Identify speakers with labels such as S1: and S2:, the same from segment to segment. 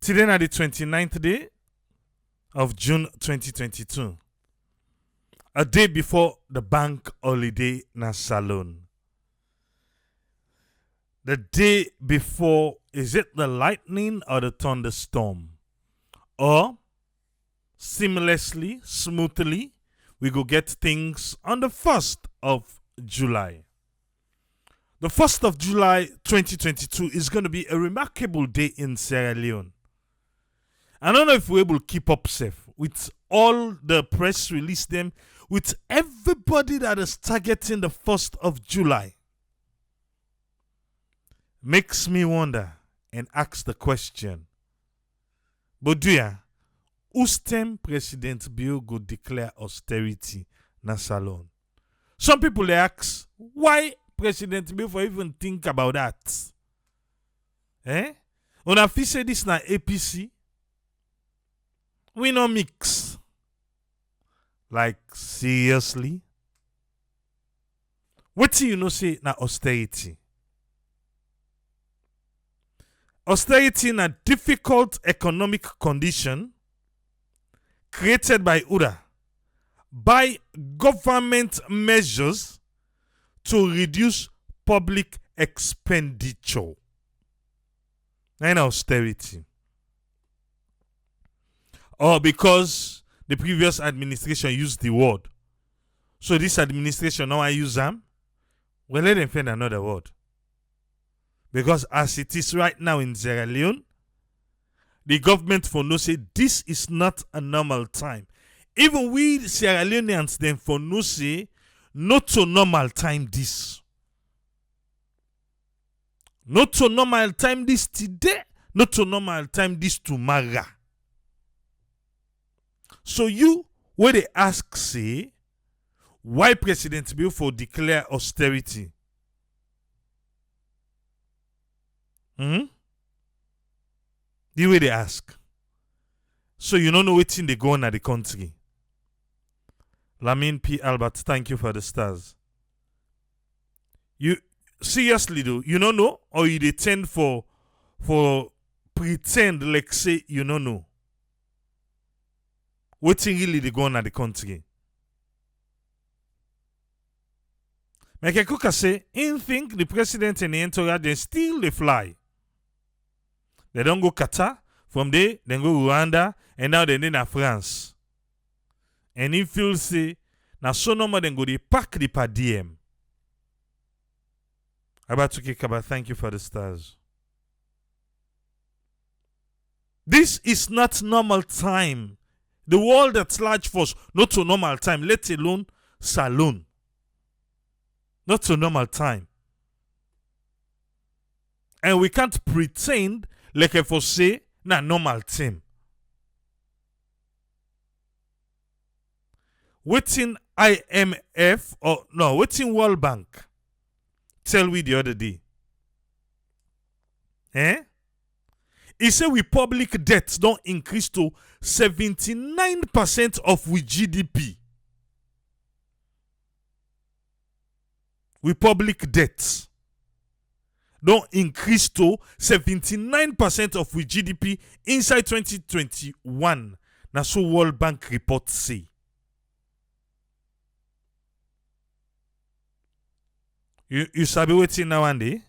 S1: Today na the 29th day of June 2022. A day before the bank holiday na Salon. The day before, is it the lightning or the thunderstorm? Or seamlessly, smoothly, we go get things on the 1st of July. The 1st of July 2022 is going to be a remarkable day in Sierra Leone. I don't know if we're able to keep up safe with all the press release them, with everybody that is targeting the 1st of July. Makes me wonder and ask the question. Boduya, whose time President Bill go declare austerity na Salon? Some people they ask, why President Bill for even think about that? When I say this na APC, we no mix. Like, seriously? What do you know say na austerity? Austerity in a difficult economic condition created by UDA by government measures to reduce public expenditure. And austerity. Or because the previous administration used the word. So this administration now I use them. Well, let them find another word. Because as it is right now in Sierra Leone, the government for no say this is not a normal time. Even we Sierra Leoneans then for no say not to normal time this. Not to normal time this today, not to normal time this tomorrow. So you, where they ask say, why President Bill for declare austerity? The way they ask. So you don't know what thing they go on at the country. Lamin P. Albert, thank you for the stars. You seriously though, you don't know, or you tend for pretend like say you don't know. What thing really they go on at the country? Make Kuka say, in think the president and the entourage they still they fly. They don't go Qatar. From there, then go Rwanda. And now they in France. And in feel say, now so normal then go they pack the per diem. Abatuki Kaba, thank you for the stars. This is not normal time. The world at large force, not to normal time, let alone Salon. Not to normal time. And we can't pretend like if we say, na normal time. Waiting IMF, or no, waiting World Bank, tell we the other day. He said we public debt don't increase to 79% of we GDP. We public debt don't increase to 79% of we GDP inside 2021. Now so World Bank report say. You sabi waiting now and day?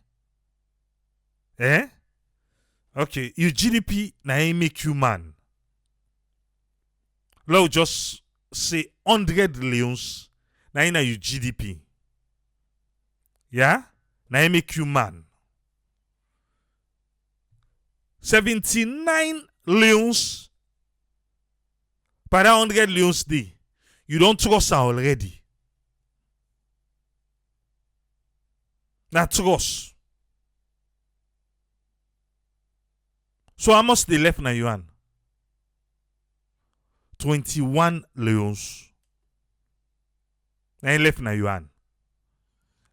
S1: Okay, your GDP na make you man. Let's just say 100 leons na your GDP. Yeah? Na make you man. 79 leons per 100 leons day. You don't trust her already. Na trust. So how much they left na yuan? 21 leons. Na left na yuan.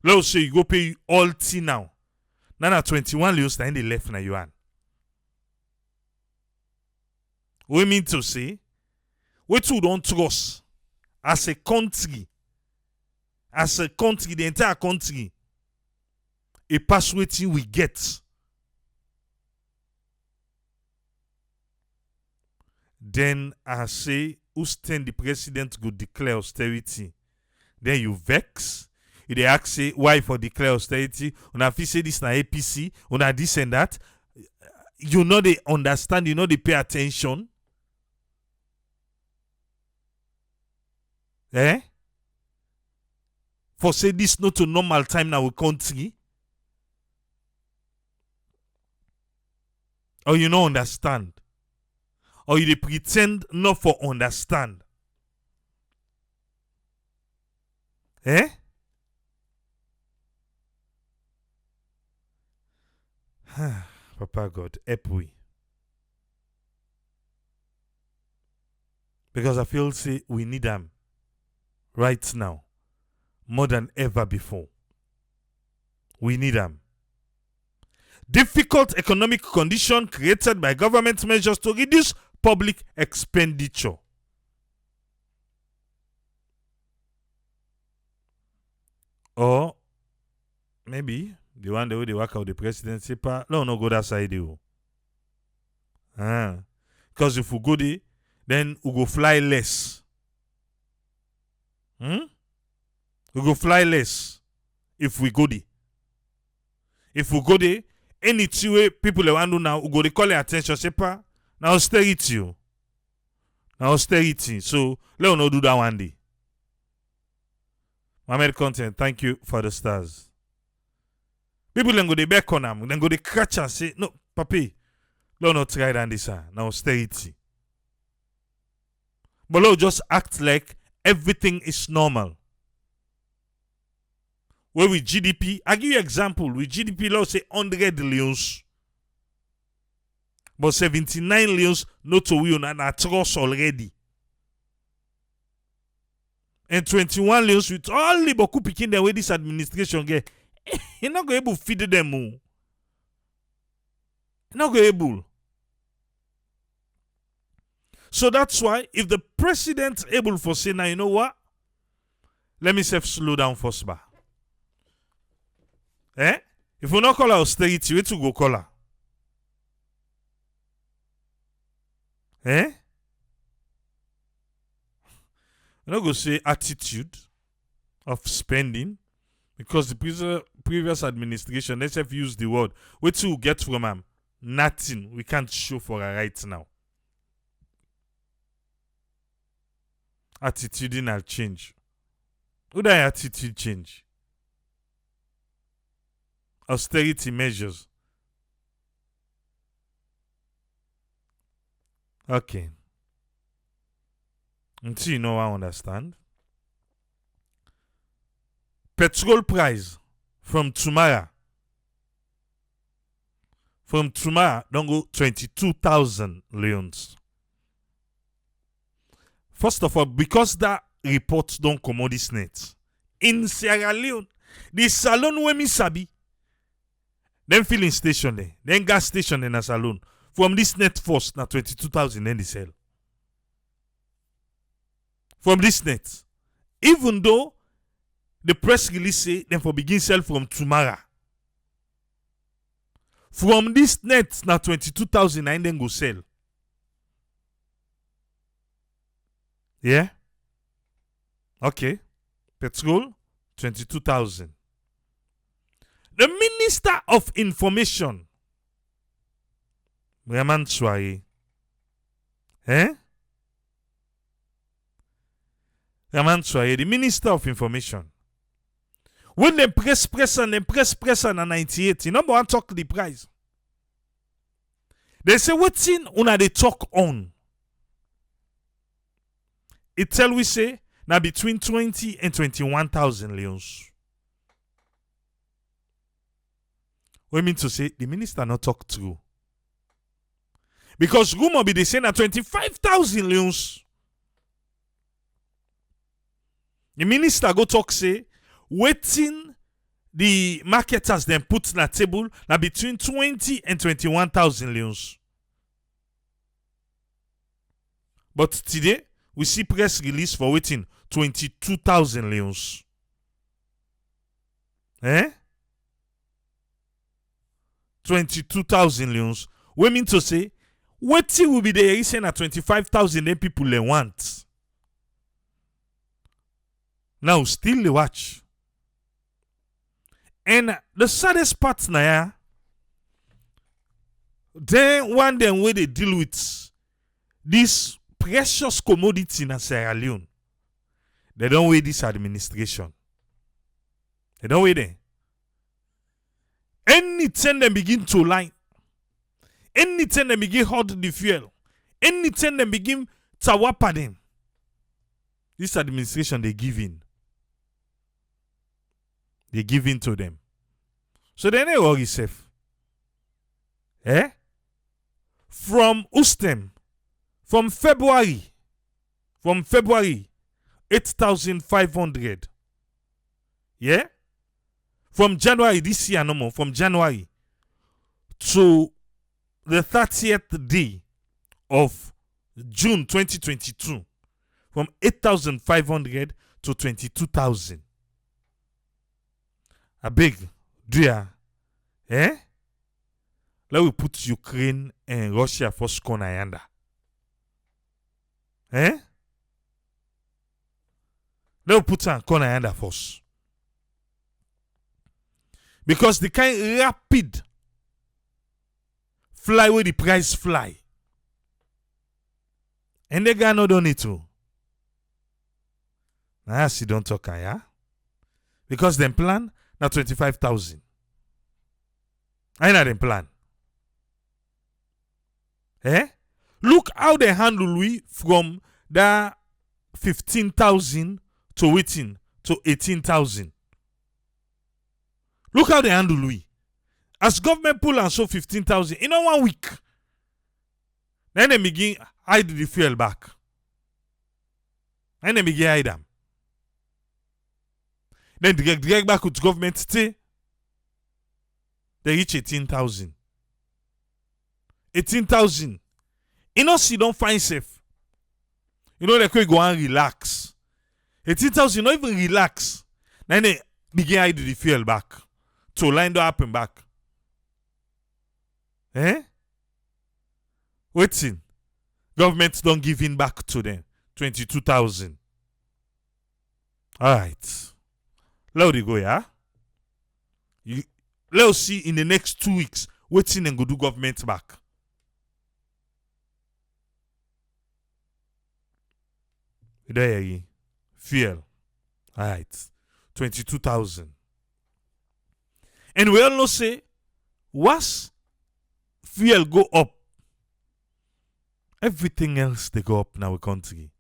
S1: Let's say you go pay all tea now. Now 21 leons na they left na yuan. We mean to say, what you don't trust as a country, the entire country, a pass waiting we get. then I say, who stand the president go declare austerity? Then you vex. You dey ask say why for declare austerity? Una fit say this na APC, una this and that. You know they understand, you know they pay attention. Eh? For say this not a normal time in our country. Or you no understand. Or you dey pretend not for understand. Eh? Papa God, help we. Because I feel say we need them right now more than ever before. We need them. Difficult economic condition created by government measures to reduce public expenditure. Or maybe the one the way they work out the presidency part, no go that side. Because if we go there, then we go fly less. We go fly less if we go there. If we go there, any two way people want to now, we go to call their attention. Say, pa, now austerity. Now austerity. So, let us do that one day. Mohammed Content, thank you for the stars. People then go to back on them. Then go to catch and say, no, papi, let us try that this. Now austerity. But let us just act like everything is normal. Where with GDP, I give you example. With GDP, let's say 100 leons. But 79 leons not to win and atross already. And 21 leons with all the boku picking the way this administration get. You're not going to feed them more. You're not going able. So that's why if the president able for say now, you know what? Let me slow down first bar. Eh? If we not call her austerity, where to go call her? Eh? We're not going to say attitude of spending because the previous administration, let's have used the word. Where to get from them? Nothing. We can't show for her right now. Attitudinal change. Would that attitude change? Austerity measures. Okay. Until you know I understand. Petrol price from tomorrow. From tomorrow, don't go 22,000 leons. First of all, because that report don't come on this net. In Sierra Leone, the salon where me sabi. Then filling station there. Then gas station in a salon. From this net first, na 22,000 then they sell. From this net. Even though the press release say then for begin sell from tomorrow. From this net, na 22,000 and then go sell. Yeah? Okay. Petrol, 22,000. The Minister of Information, Raman Soye, Raman Soye, the Minister of Information. When they press on 98, you know what talk the price. They say what's in una they talk on. It tell we say now between 20 and 21,000 leons. We mean to say the minister not talk true. Because rumor be they say na 25,000 leons. The minister go talk say waiting the marketers then put na table na between 20 and 21,000 leons. But today we see press release for waiting 22,000 leons. 22,000 leons. We mean to say Wetin will be the reason at 25,000 then people they want. Now still they watch. And the saddest part now, yeah, then one them way they deal with this precious commodity in Sierra Leone. They don't wait this administration. They don't wait there. Anytime they begin to lie, anytime they begin hold the fuel, anytime they begin to wapa them, this administration they give in. They give in to them. So they never worry safe. Eh? From Ustem, from February, 8,500. Yeah? From January this year, no more. From January to the 30th day of June 2022. From 8,500 to 22,000. A big dear. Eh? Let we put Ukraine and Russia first corner yonder. Eh? Let we put a corner yonder first. Because the kind rapid fly where the price fly. And they got no done it too. Now see don't talk, yeah? Because them plan now 25,000. I know them plan. Eh? Look how they handle we from that 15,000 to waiting to 18,000. Look how they handle we. As government pull and show 15,000 in 1 week. Then they begin hide the fuel back. Then they begin hide them. Then direct back with government stay. They reach 18,000. 18,000. You know, see, don't find safe. You know, they could go and relax. 18,000, not even relax. Then they begin hide the fuel back. To line don't happen back. Eh? Waiting. Government don't give in back to them. 22,000. Alright. Let it go, yeah? Let's see in the next 2 weeks. Waiting and go do government back. There you fuel. Alright. 22,000. And we all know say, once fuel go up, everything else they go up in our country.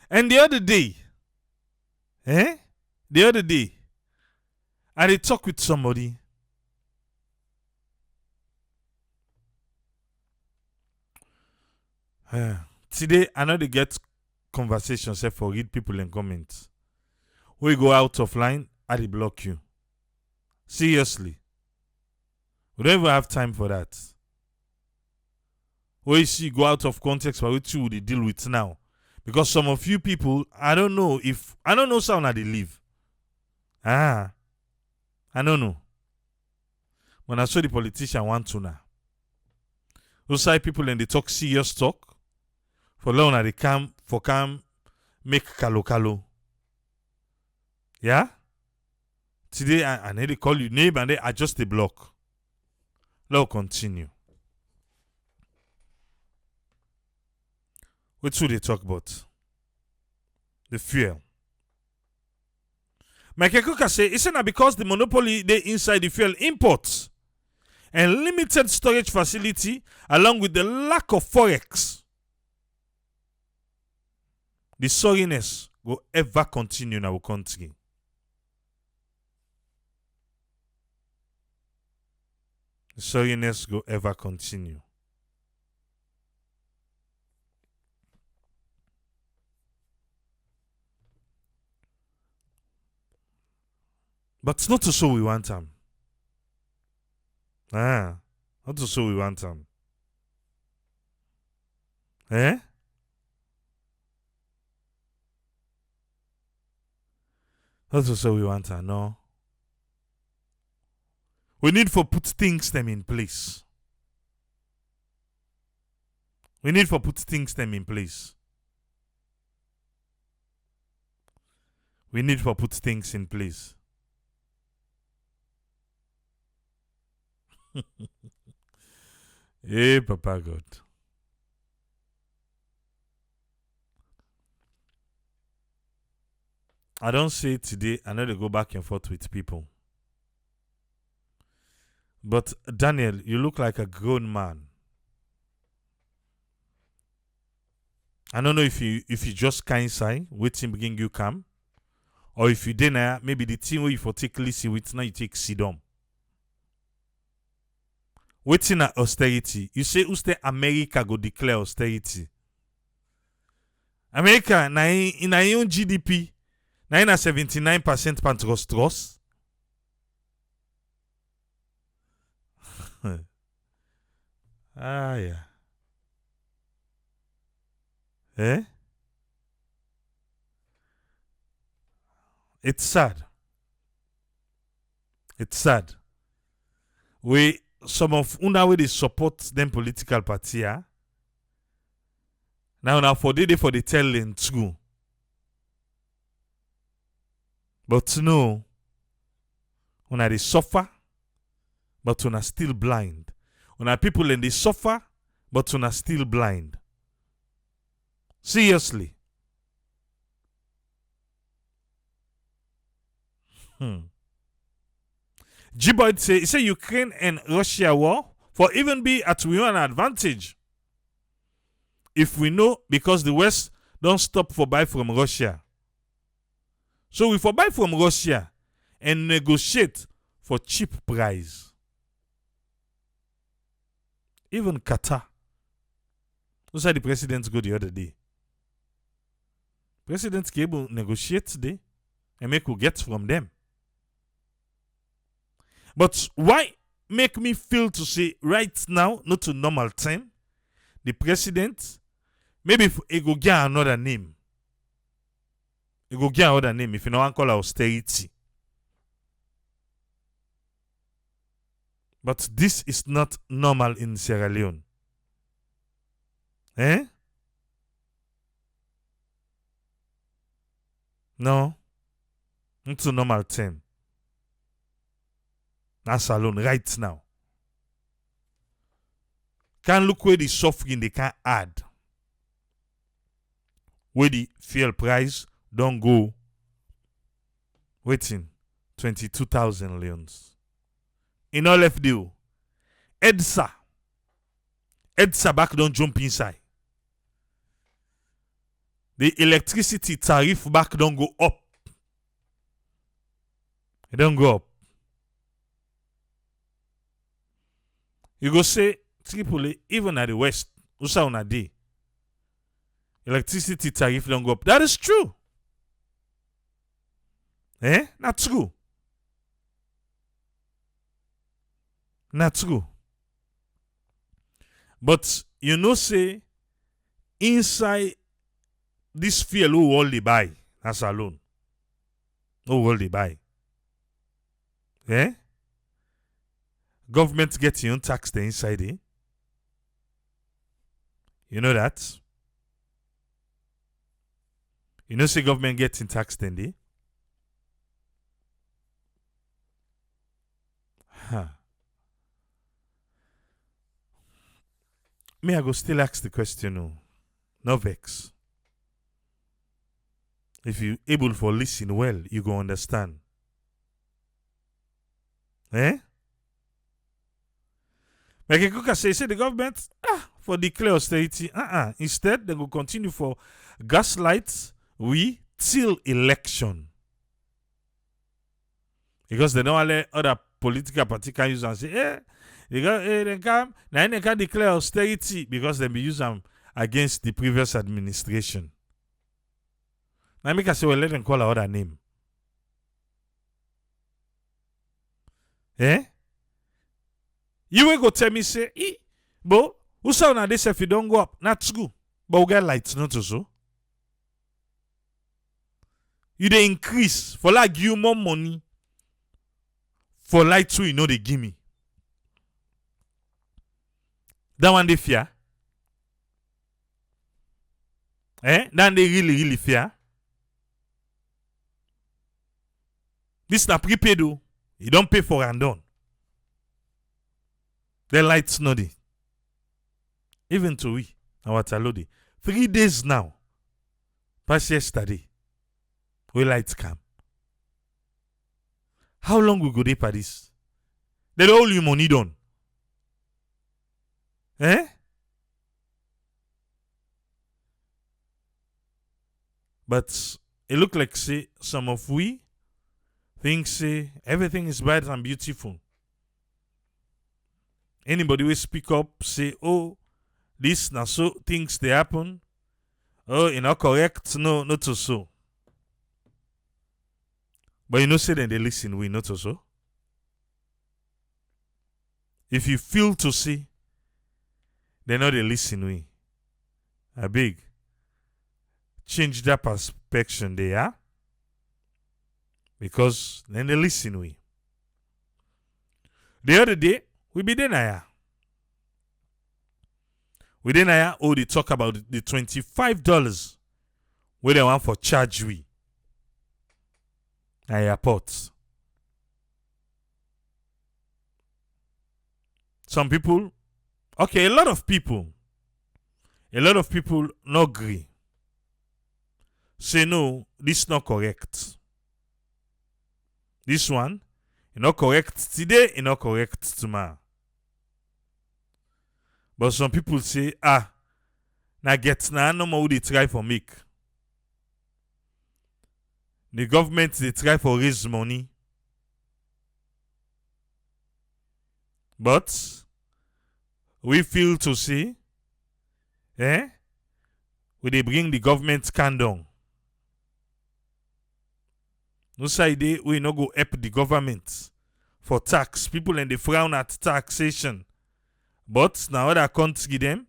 S1: And the other day, I did talk with somebody. Today, I know they get conversations for read people in comments. We go out of line, I did block you. Seriously. We don't even have time for that. Where you see go out of context for which you would deal with now. Because some of you people, I don't know how they live. I don't know. When I saw the politician want to now. Those side people and they talk serious talk. For long they come make kalo. Yeah? Today I need to call you name and they adjust the block. Let's continue. What should they talk about? The fuel. Michael Kuka say, isn't that because the monopoly they inside the fuel imports and limited storage facility along with the lack of forex, the sorriness will ever continue in our country. The sorriness will ever continue. But it's not to show we want them. Not to show we want them. Eh? Not to show we want them, no. We need to put things them in place. We need for put things them in place. We need for put things in place. Hey, Papa God. I don't say it today. I know they go back and forth with people. But Daniel, you look like a grown man. I don't know if you just kind sign, waiting bring you come, or if you didn't, maybe the thing where you for take listen with now you take sidom. Waiting at austerity. You say Uste America go declare austerity. America na in our own GDP, na in a 79% pantros. Ah yeah. Eh? It's sad. It's sad. Some of una way they support them political party, now for the telling too. But no, una they suffer, but una still blind. Una people and they suffer, but una still blind. Seriously. G-Boy say Ukraine and Russia war for even be at we an advantage. If we know because the West don't stop for buy from Russia. So we for buy from Russia and negotiate for cheap price. Even Qatar. Who's the president go the other day? President Cable negotiate today and make we get from them. But why make me feel to say right now, not to normal time, the president, maybe if he go get another name. He go get another name if you know one call austerity. But this is not normal in Sierra Leone. Eh? No. Not to normal time. That's alone right now. Can look where the suffering they can add. Where the fuel price don't go. Waiting. 22,000 leons. In all left deal. EDSA back don't jump inside. The electricity tariff back don't go up. It don't go up. You go say, Tripoli, even at the West, Usa on a day, electricity tariff don't go up. That is true. Eh? Not true. Not true. But you know, say, inside this fuel who all they buy, that's alone. Who all they buy. Eh? Government gets your own tax the inside it. You know that? You know say government gets in tax then day? Huh. Me, I go still ask the question, no vex. If you able for listen well, you go understand. Eh? Like Kuka say the government for declare austerity. Instead, they will continue for gaslights till election. Because they don't let other political party can use and say, they can declare austerity because they be use them against the previous administration. Now make us say, well, let them call our other name. Eh? You will go tell me, say, but who saw now this if you don't go up? Not true. But we get lights, not so. You they increase for like you more money for light too, you know they give me. That one they fear. Then they really fear. This na prepaid though. You don't pay for and done. The lights no dey. Even to we, our talodi. 3 days now. Past yesterday. We lights come. How long we go dey for this? They don't hold you money done. But it look like say some of we think say everything is bright and beautiful. Anybody will speak up, say, oh, this now so things they happen. Oh, you not correct. No, not so. But you know, say then they listen, we not so. If you feel to see, they know they listen, we. A big. Change that perspective there. Because then they listen, we. The other day, we be there. We then they talk about the $25 where they want for charge we. At airport. Some people, okay, a lot of people not agree. Say no, this not correct. This one, not correct today, not correct tomorrow. But some people say, now get no more they try for make. The government they try for raise money. But we feel to see, we they bring the government can down. No side we no go help the government for tax. People and they frown at taxation. But now other country them,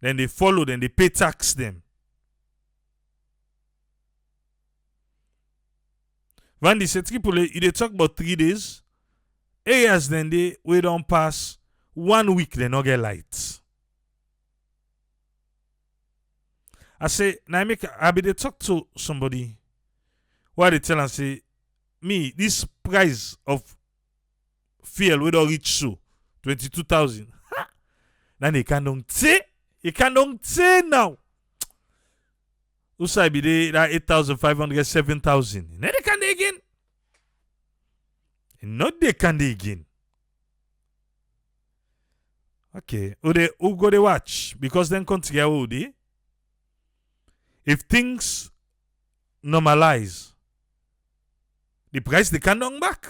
S1: then they follow, then they pay tax them. When they say people, they talk about 3 days. Areas then we don't pass 1 week, they not get lights. I say, now I be they talk to somebody. Why they tell and say, me, this price of fuel we don't reach so 22,000. Then they can't say, you can't say now. Usa be there that 8,500, 7,000. Then they can't again. Not they can't again. Okay, who go they watch? Because then come together, if things normalize, the price they can't come back.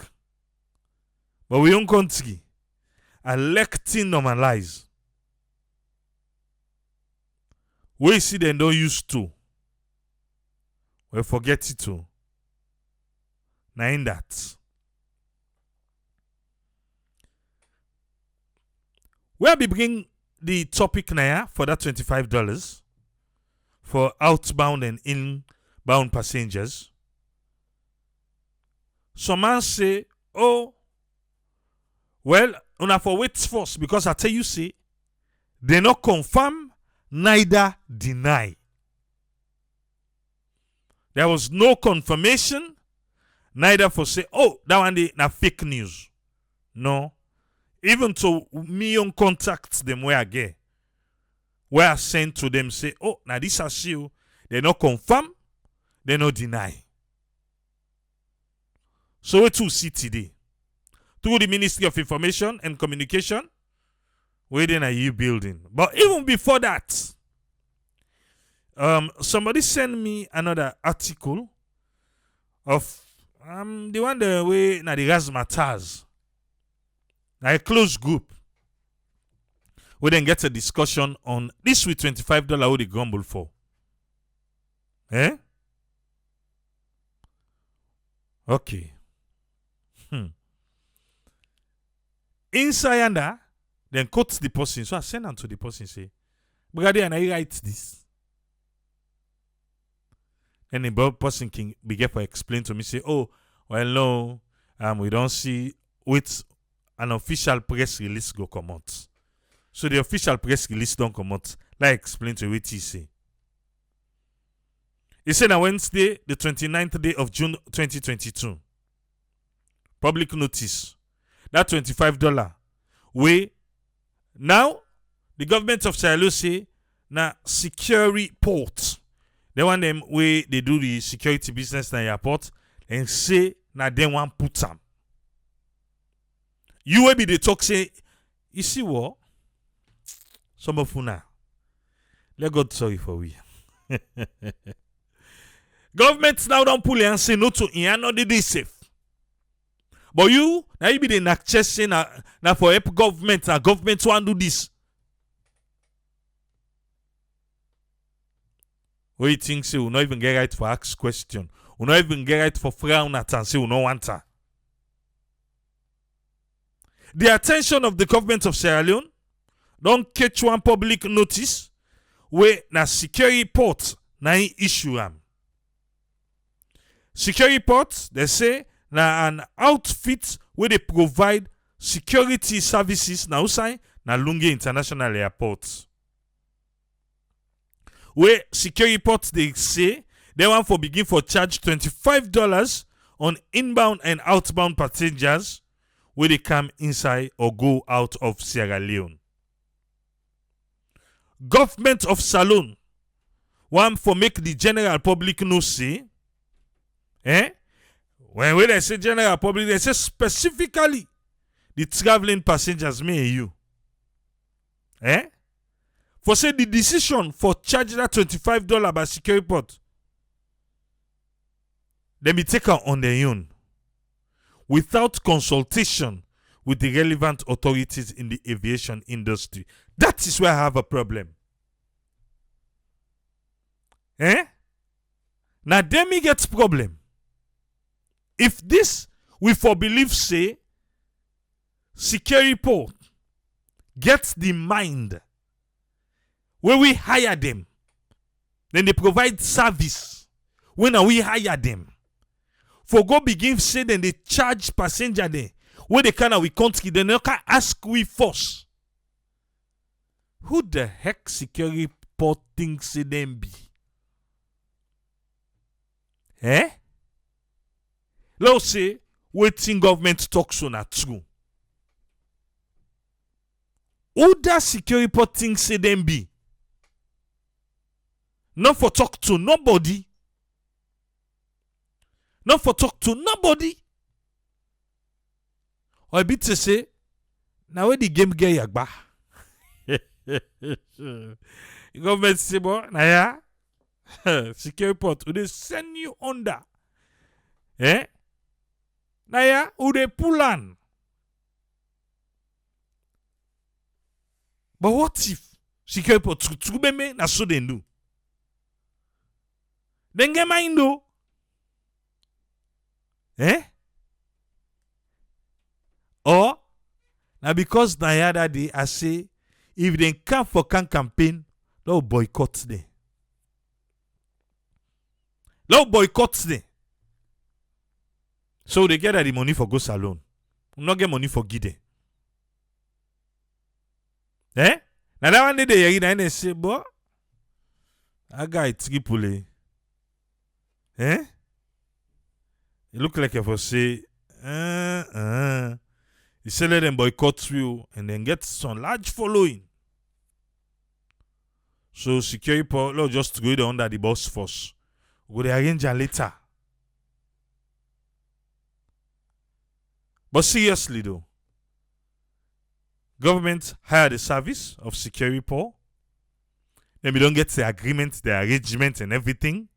S1: But we don't country electing normalize. We see them don't used to. We forget it too. Now in that. Where we bring the topic now for that $25 for outbound and inbound passengers. Some man say, oh, well, una for wait first because I tell you, say, they not confirm, neither deny. There was no confirmation, neither for say, oh, that one day na fake news. No. Even to me on contacts them where I get, where I send to them say, oh, now this is you. They not confirm, they not deny. So we to see today. Through the Ministry of Information and Communication, where then are you building? But even before that, somebody sent me another article of the one the way na the razzmatazz. Now a closed group. We then get a discussion on this with $25 what they grumble for. Okay. Inside under, then quote the person. So I send them to the person say, Brother, and I write this. And the person can begin to explain to me, say, oh, well, no, we don't see with an official press release go come out. So the official press release don't come out. Like explain to what he say. It's on Wednesday, the 29th day of June 2022. Public notice. That $25. We now the government of Sierra Leone say na security port. They want them way they do the security business na airport and say na they want put them. You will be the talk say, you see what? Some of you now. Let God sorry for we. Governments now don't pull it and say no to it, not they safe. But you, now you be the nak chest say na for help government, and government want do this. What you think say we not even get right for ask question. We not even get right for frown at and say we no want her. The attention of the government of Sierra Leone don't catch one public notice where na security port na issue am. Security port, they say, na an outfit where they provide security services na outside na Lungi International Airport. Where security ports they say they want for begin for charge $25 on inbound and outbound passengers where they come inside or go out of Sierra Leone. Government of Salone want for make the general public know say when they say general public, they say specifically the traveling passengers, me and you. For say the decision for charge that $25 by security port, they be taken on their own without consultation with the relevant authorities in the aviation industry. That is where I have a problem. Now then me gets problem. If this we for believe say security port gets the mind when we hire them, then they provide service when we hire them. For go begin say then they charge passenger there. When they can we country, then they can ask we first. Who the heck security port thinks they them be? Let's say waiting government talks on a true. Who that security port thinks they them be? Not for talk to nobody. Not for talk to nobody. Or a bit to say, now where the game get yagba. Government say, boy, now yeah, security port, who they send you under. Now yeah, who they pull on. But what if security port true me na so they do? Then get mind though. Or now because the other day I say if they come for campaign, they'll boycott them. They'll boycott them. So they get the money for go salon. Not get money for gide. Now that one day they say, boy, I got it tripoli. It look like if I say, you say let them boycott you and then get some large following. So security port, just go there under the boss force. Go they arrange later. But seriously though, government hire the service of security port. Then we don't get the agreement, the arrangement and everything.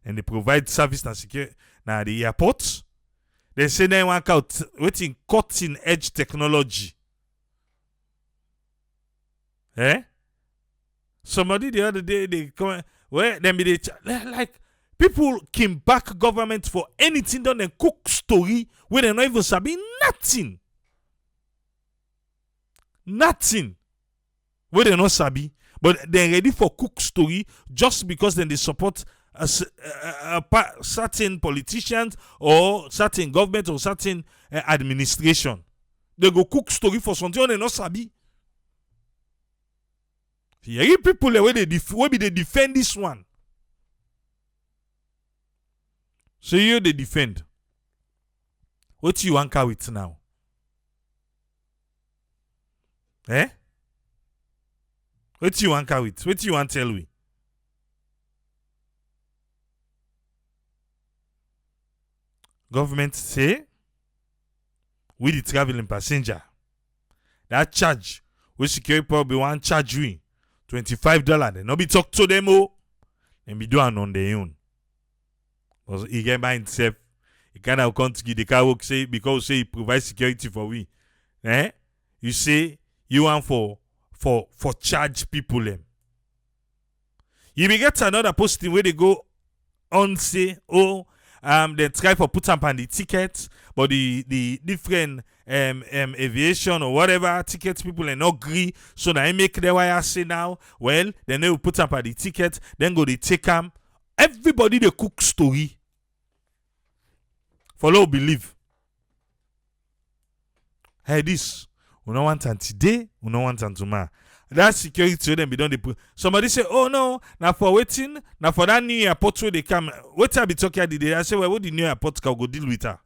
S1: And they provide service na security na the airports. They say they want out waiting cutting edge technology. Somebody the other day they come where then be they like people came back government for anything done and cook story where they not even sabi nothing. Nothing. Where they not sabi. But they're ready for cook story just because then they support certain politicians or certain government or certain administration. They go cook story for something they not sabi. Here people where they defend this one. So you they defend. What you anchor with now? Eh? What you anchor with? What you want tell we? Government say we the traveling passenger. That charge we security probably want charge we $25. They no be talk to them and be doing on their own. Because he get by himself. He cannot come to give the car work say because say he provides security for we. Eh? You say you want for charge people them. You may get another posting where they go on say, they try for put up on the tickets, but the different aviation or whatever tickets people and not agree. So now I make the wire say now, well, then they will put up on the ticket, then go they take them. Everybody they cook story. Follow believe. Hey, this we don't want today, we don't want tomorrow. That security then be done. Somebody say, oh no, now for waiting, now for that new airport where they come. What I be talking the day? I say, well, what the new airport can go deal with her?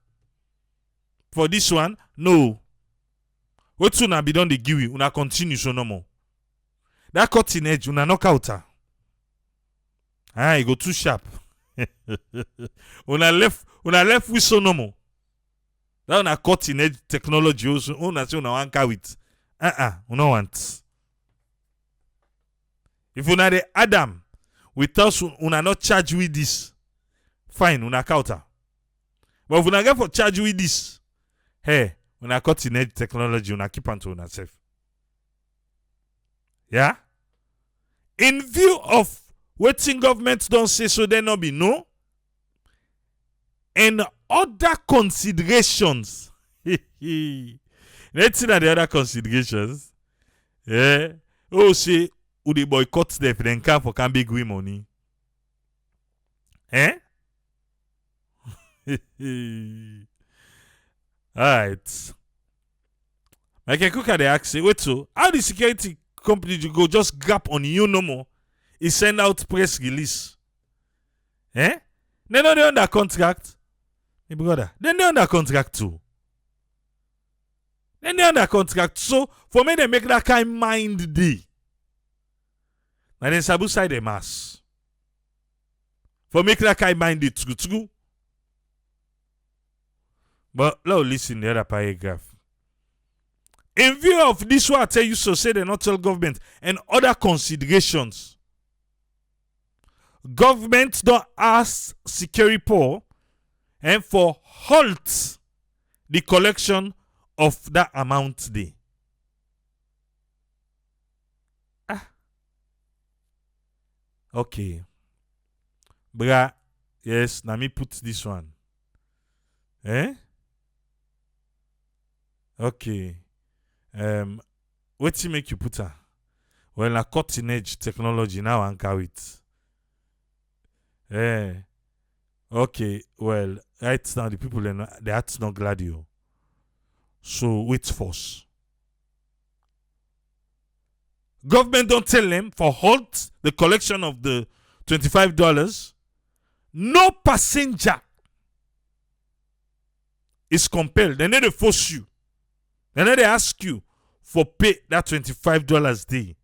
S1: For this one, no. What soon I be done they give you? Una continue so no more. That cutting edge, una knock out her. You go too sharp. Una left with so no more. That una cutting edge technology also. Una say una anchor with. Una want. If una the Adam, with us una not charge with this, fine, una counter. But if una get for charge with this, hey, una cutting edge technology, una keep on to una self. Yeah? In view of waiting governments don't say so, there not be no. And other considerations. Let's see that the other considerations. Yeah. Oh, say, who they boycott them if they can big win money. Eh? Alright. Like a cook at the ask, wait so, how the security company you go just grab on you no more? He send out press release. Eh? They know they under contract. My brother. Then they under contract too. Then they under contract. So for me they make that kind of mind day. And then Sabu side the mass. For make that kind of mind day true. But now listen the other paragraph. In view of this what I tell you so say the not tell government and other considerations. Government don't ask security poor and for halt the collection of that amount there. Okay. Bra, yes, now me put this one. Eh? Okay. What to make you put her? Well, a cutting edge technology now anchor it. Eh. Okay, well, right now the people they are not glad you. So wait first. Government don't tell them for halt the collection of the $25. No passenger is compelled. They need to force you. They need to ask you for pay that $25 day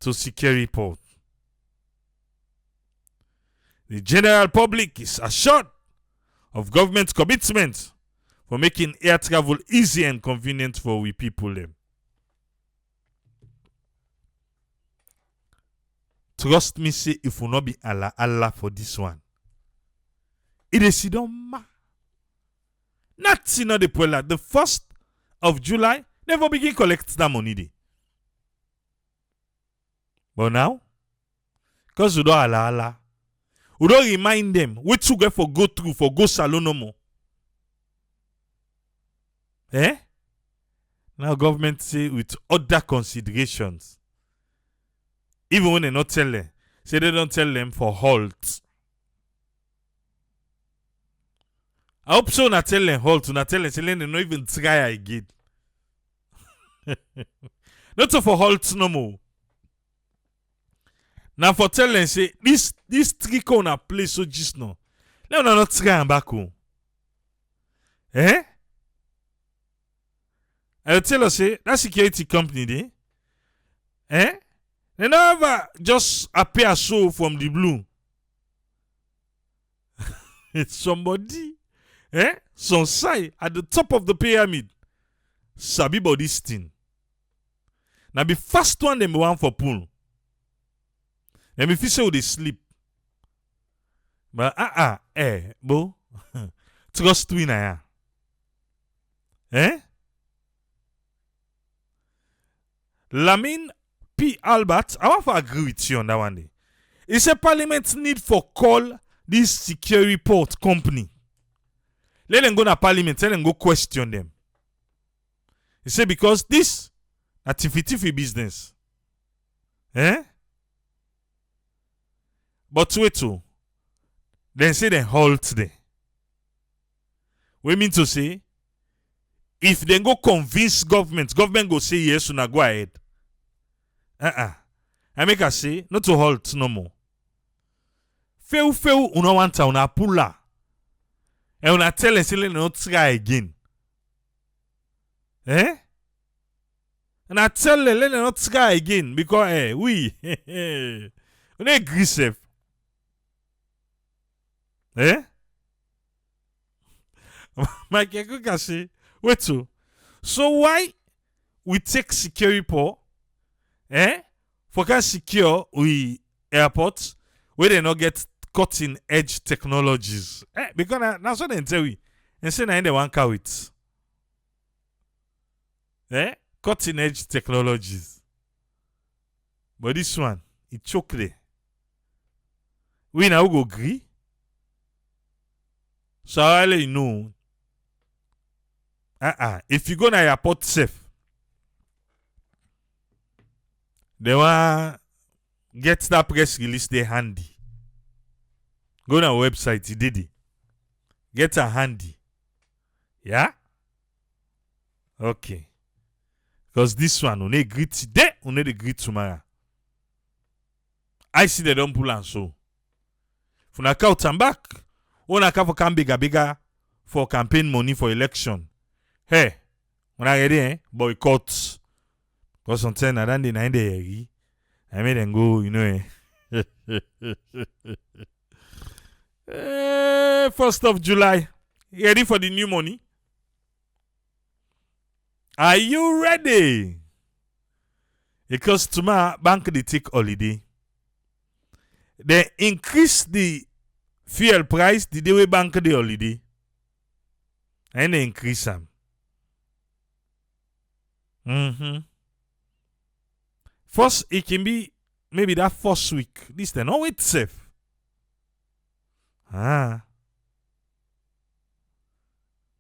S1: to secure port. The general public is assured of government's commitment for making air travel easy and convenient for we people. Trust me, say if will not be Allah for this one. It is ma. Nothing on the polar. The 1st of July, never begin collect that money day. But now, because you don't Allah, we don't remind them what you get for go through, for go salon no more. Eh? Now government say with other considerations. Even when they not tell them. Say they don't tell them for halt. I hope so not tell them halt. Not tell them, say they not even try again. Not so for halt no more. Now for tell them say this trick on a place so just now. Let me not try and back home. Eh? I'll tell us, say, that security company, they never just appear so from the blue. It's somebody, some side at the top of the pyramid. Sabi about this thing. Now, the first one, them one for pool. Let me feel say they sleep. But, bo. Trust me now. Lamin P. Albert, I want to agree with you on that one day. He said Parliament need for call this security report company. Let them go to Parliament, let them go question them. He said because this a tiffy business. But wait to. Then say they halt there. We mean to say if they go convince government go say yes, una go ahead. I make her say not to halt no more. Feu una wanta una pula. And una tell us say not try again. And I tell them let not try again because we on agree safe. My keko can say wait to. So why we take security report for can secure we airports where they not get cutting edge technologies. Because that's what they tell we. And say na they want car with. Cutting edge technologies. But this one, it choke there. We now go agree. So I let you know. If you go to airport safe, they want get that press release there handy. Go to our website, you did it. Get a handy. Yeah? Okay. Because this one, on agree today, on agree tomorrow. I see they don't pull and so. If you count and back, on a couple can bigger for campaign money for election. Hey, when I ready, boycott. Because sometimes I don't deny the I made them go, you know. 1st of July. Ready for the new money? Are you ready? Because tomorrow, bank they take holiday. They increase the fuel price the day we bank the holiday. And they increase them. First, it can be maybe that first week. This then always safe.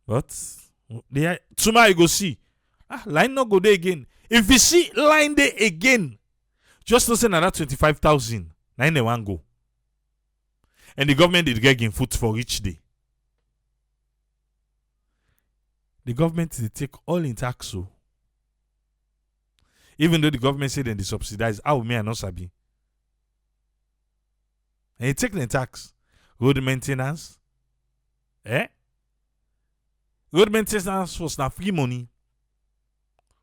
S1: But tomorrow you go see. Line not go there again. If you see line there again, just to say another 25,000. Line they want go. And the government is getting food for each day. The government they take all in tax. So. Even though the government say they subsidize, how me and not sabi. And you take the tax. Road maintenance. Road maintenance was not free money.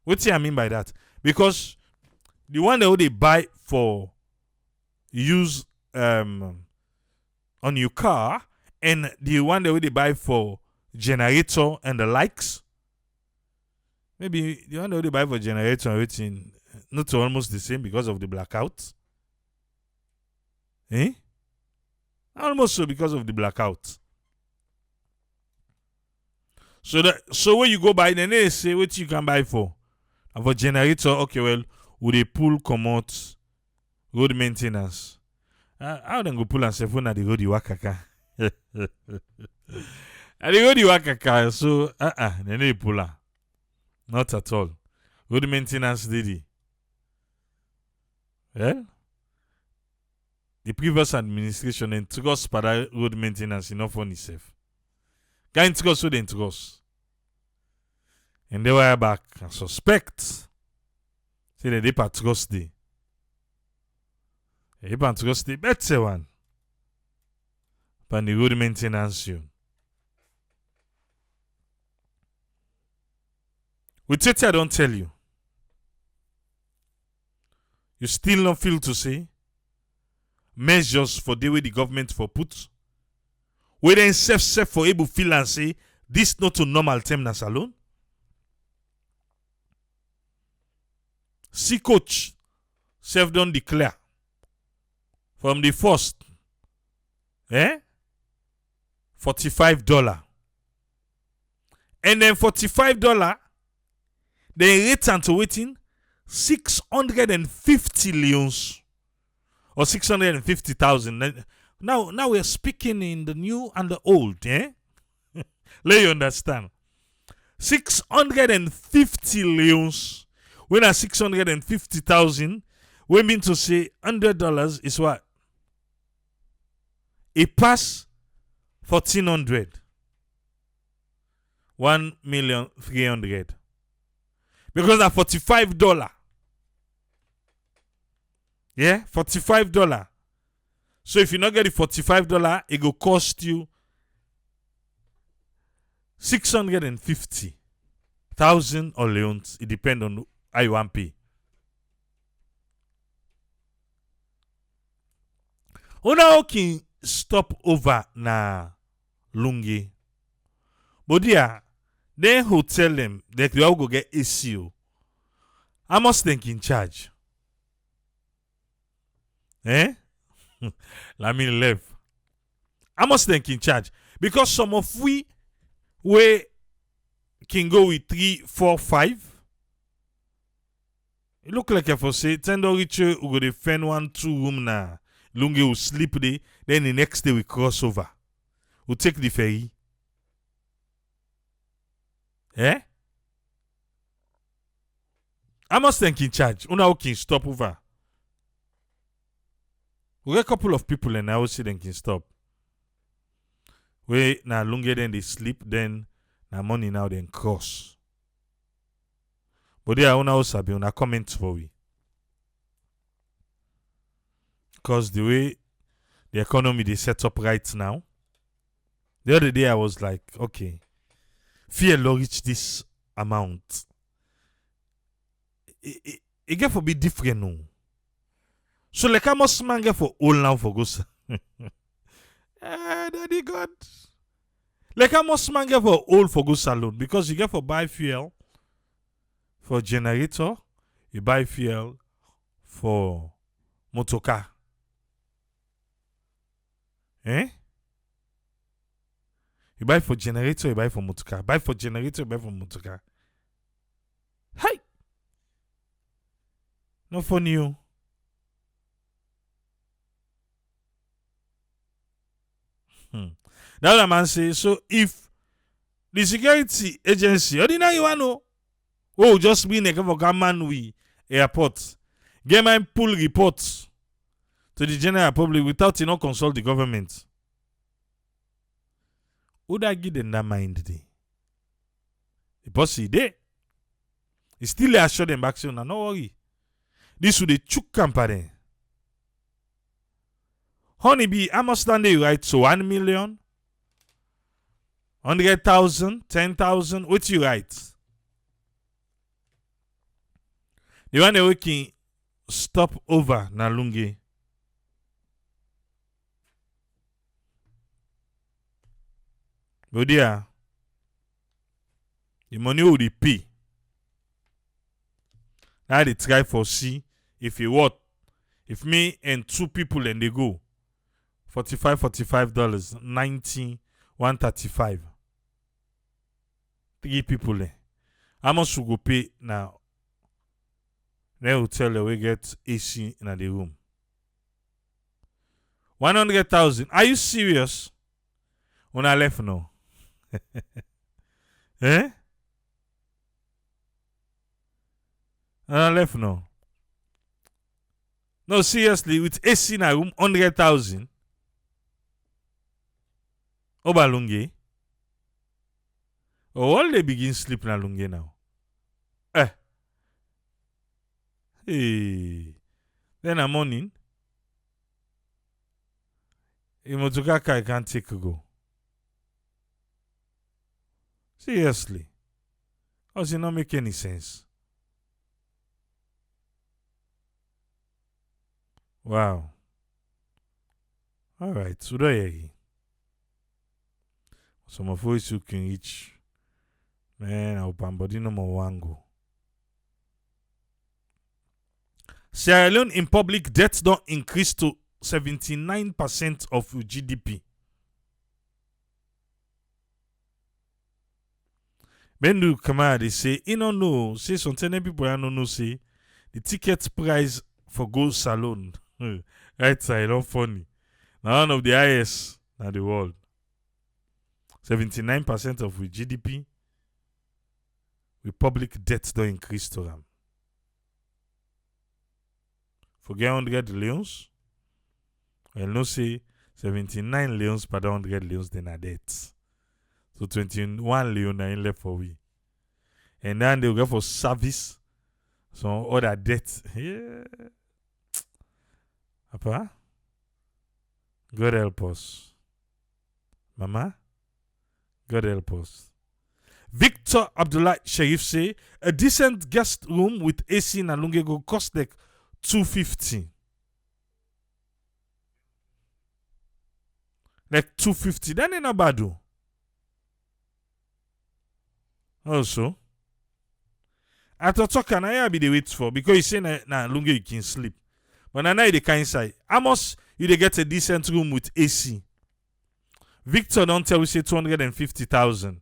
S1: What do I mean by that? Because the one that they buy for use on your car and the one that they buy for generator and the likes, maybe the one that they buy for generator and everything not almost the same because of the blackout. Almost so because of the blackout. So when you go buy, then they say what you can buy for. And for generator, okay, well, would they pull come out road maintenance? How then go pull and say phone at the road you wakaka? At the road you wakaka, so then they pull her. Not at all. Road maintenance did it. Well, the previous administration and trust for that road maintenance enough on itself. Can't trust so then trust. And they were back and suspect. Say that they trust the. They trust the better one. Pan the road maintenance you. With it, I don't tell you. You still not feel to say measures for the way the government for put. We then self for able feel and say this not a normal terminus alone. See coach self don't declare from the first $45. And then $45 they return to waiting 650 leons or 650,000. Now we're speaking in the new and the old, Let you understand. 650 leons when at 650,000, we mean to say $100 is what? It pass 1,400. 1,300,000. Because at $45. Yeah, $45. So if you not get the $45, it will cost you 650,000 or leons. It depends on how you want pay. Una can stop over na lungi. But yeah, then who tell them that they all go get AC. I must think in charge. Let me live. I must think in charge. Because some of we can go with 3, 4, 5. It look like if I say $10 richer we go defend 1, 2 room na lungi will sleep there. Then the next day we cross over. We take the ferry. I must think in charge. Una can stop over. We get a couple of people and I will say they can stop. We na lungi then they sleep, then na money now then cross. But there una also be una comment for we. Because the way the economy they set up right now. The other day I was like, okay, fear law reach this amount. It get for be different no. So like how much man get for all now for go. Daddy God. Like how much man get for all for go salon? Because you get for buy fuel for generator, you buy fuel for motorcar. You buy for generator, you buy for motorcar. Buy for generator, you buy for motorcar. Hi! No funny you. Now the man say, so if the security agency, ordinary one know, just be a government we airport, get my pull reports to the general public without consult the government. Would I give them that mind day? The boss is there. He still assure them back saying, no worry. This would a chook company. Honeybee, I must stand there, right? So 1 million, 100,000, 10,000. What you write? The one that we can stop over na lungi. But there, the money will pay. Now they try for see if you what? If me and 2 people and they go $45, 90, 135. 3 people there. How much you go pay now? Then will tell you we get AC in the room. 100,000. Are you serious? When I left now. And I left now. No, seriously, with AC in a room, 100,000. Obalunge. All they begin sleeping na lunge now. Hey. Then a morning. Imotokaka I can't take a go. Seriously. Does it not make any sense? Wow. Alright, so there. Some of us who can reach. Man, I hope body no more wango. Sierra Leone in public debt don't increase to 79% of GDP. When you come out, they say, you don't know, say some people I don't know, say, the ticket price for Gold Salon, right side, not funny. Now one of the highest in the world. 79% of the GDP, with public debt don't increase to them. Forget 100 leons. Well, no say 79 leons per 100 leons, then are debt. So 21 leon are in left for we. And then they'll go for service. Some other debt. Yeah. Papa, God help us. Mama, God help us. Victor Abdullah Sharif say a decent guest room with AC in Alunge go cost like $250. Like $250. That ain't not bad though. Also, I thought can I be the wait for because you say na Alunge you can sleep. But now you can inside. How much you dey get a decent room with AC? Victor don't tell we say 250,000.